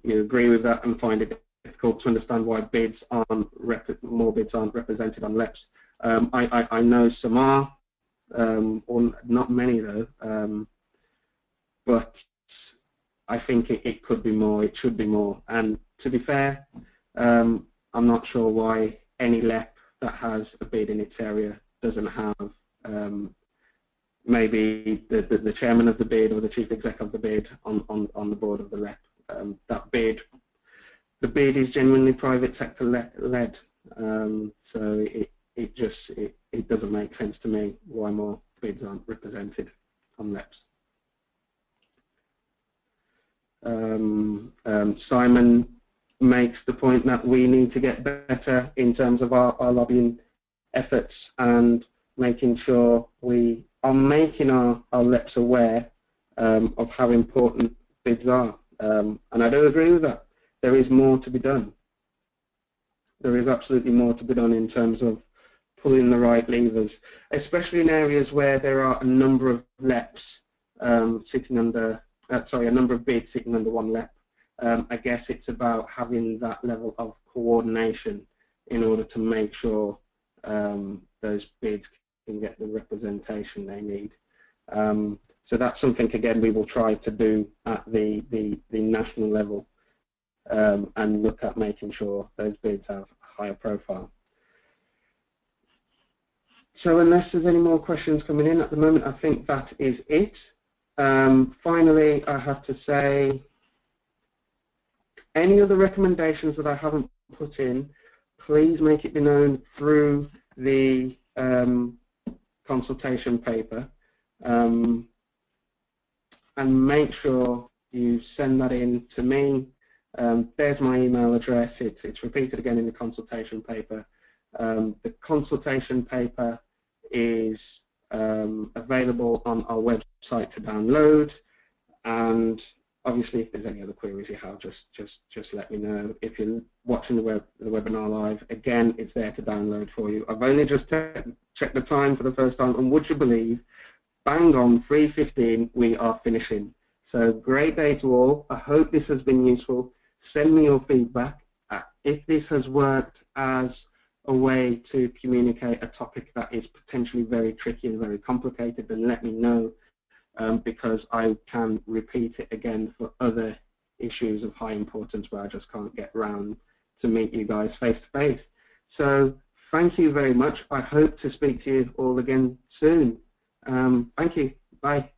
you agree with that and find it difficult to understand why more bids aren't represented on LEPs. I know some are, or not many though, but I think it could be more, it should be more. And to be fair, I'm not sure why any LEP that has a bid in its area doesn't have maybe the chairman of the bid or the chief exec of the bid on the board of the LEP. The bid is genuinely private sector led, so it doesn't make sense to me why more bids aren't represented on LEPs. Simon makes the point that we need to get better in terms of our lobbying efforts and making sure we are making our LEPs aware of how important bids are. And I do agree with that. There is more to be done. There is absolutely more to be done in terms of pulling the right levers, especially in areas where there are a number of LEPs sitting under, a number of bids sitting under one LEP. I guess it's about having that level of coordination in order to make sure those bids can get the representation they need. So that's something, again, we will try to do at the national level and look at making sure those bids have a higher profile. So unless there's any more questions coming in at the moment, I think that is it. Finally, I have to say, any other recommendations that I haven't put in, please make it be known through the consultation paper, and make sure you send that in to me. There's my email address. It's repeated again in the consultation paper. The consultation paper is available on our website to download, and obviously if there's any other queries you have, just let me know. If you're watching the webinar live, again, it's there to download for you. I've only just checked the time for the first time, and would you believe, bang on 3:15 we are finishing. So great day to all. I hope this has been useful. Send me your feedback. If this has worked as a way to communicate a topic that is potentially very tricky and very complicated, then let me know, because I can repeat it again for other issues of high importance where I just can't get round to meet you guys face to face. So thank you very much. I hope to speak to you all again soon. Thank you. Bye.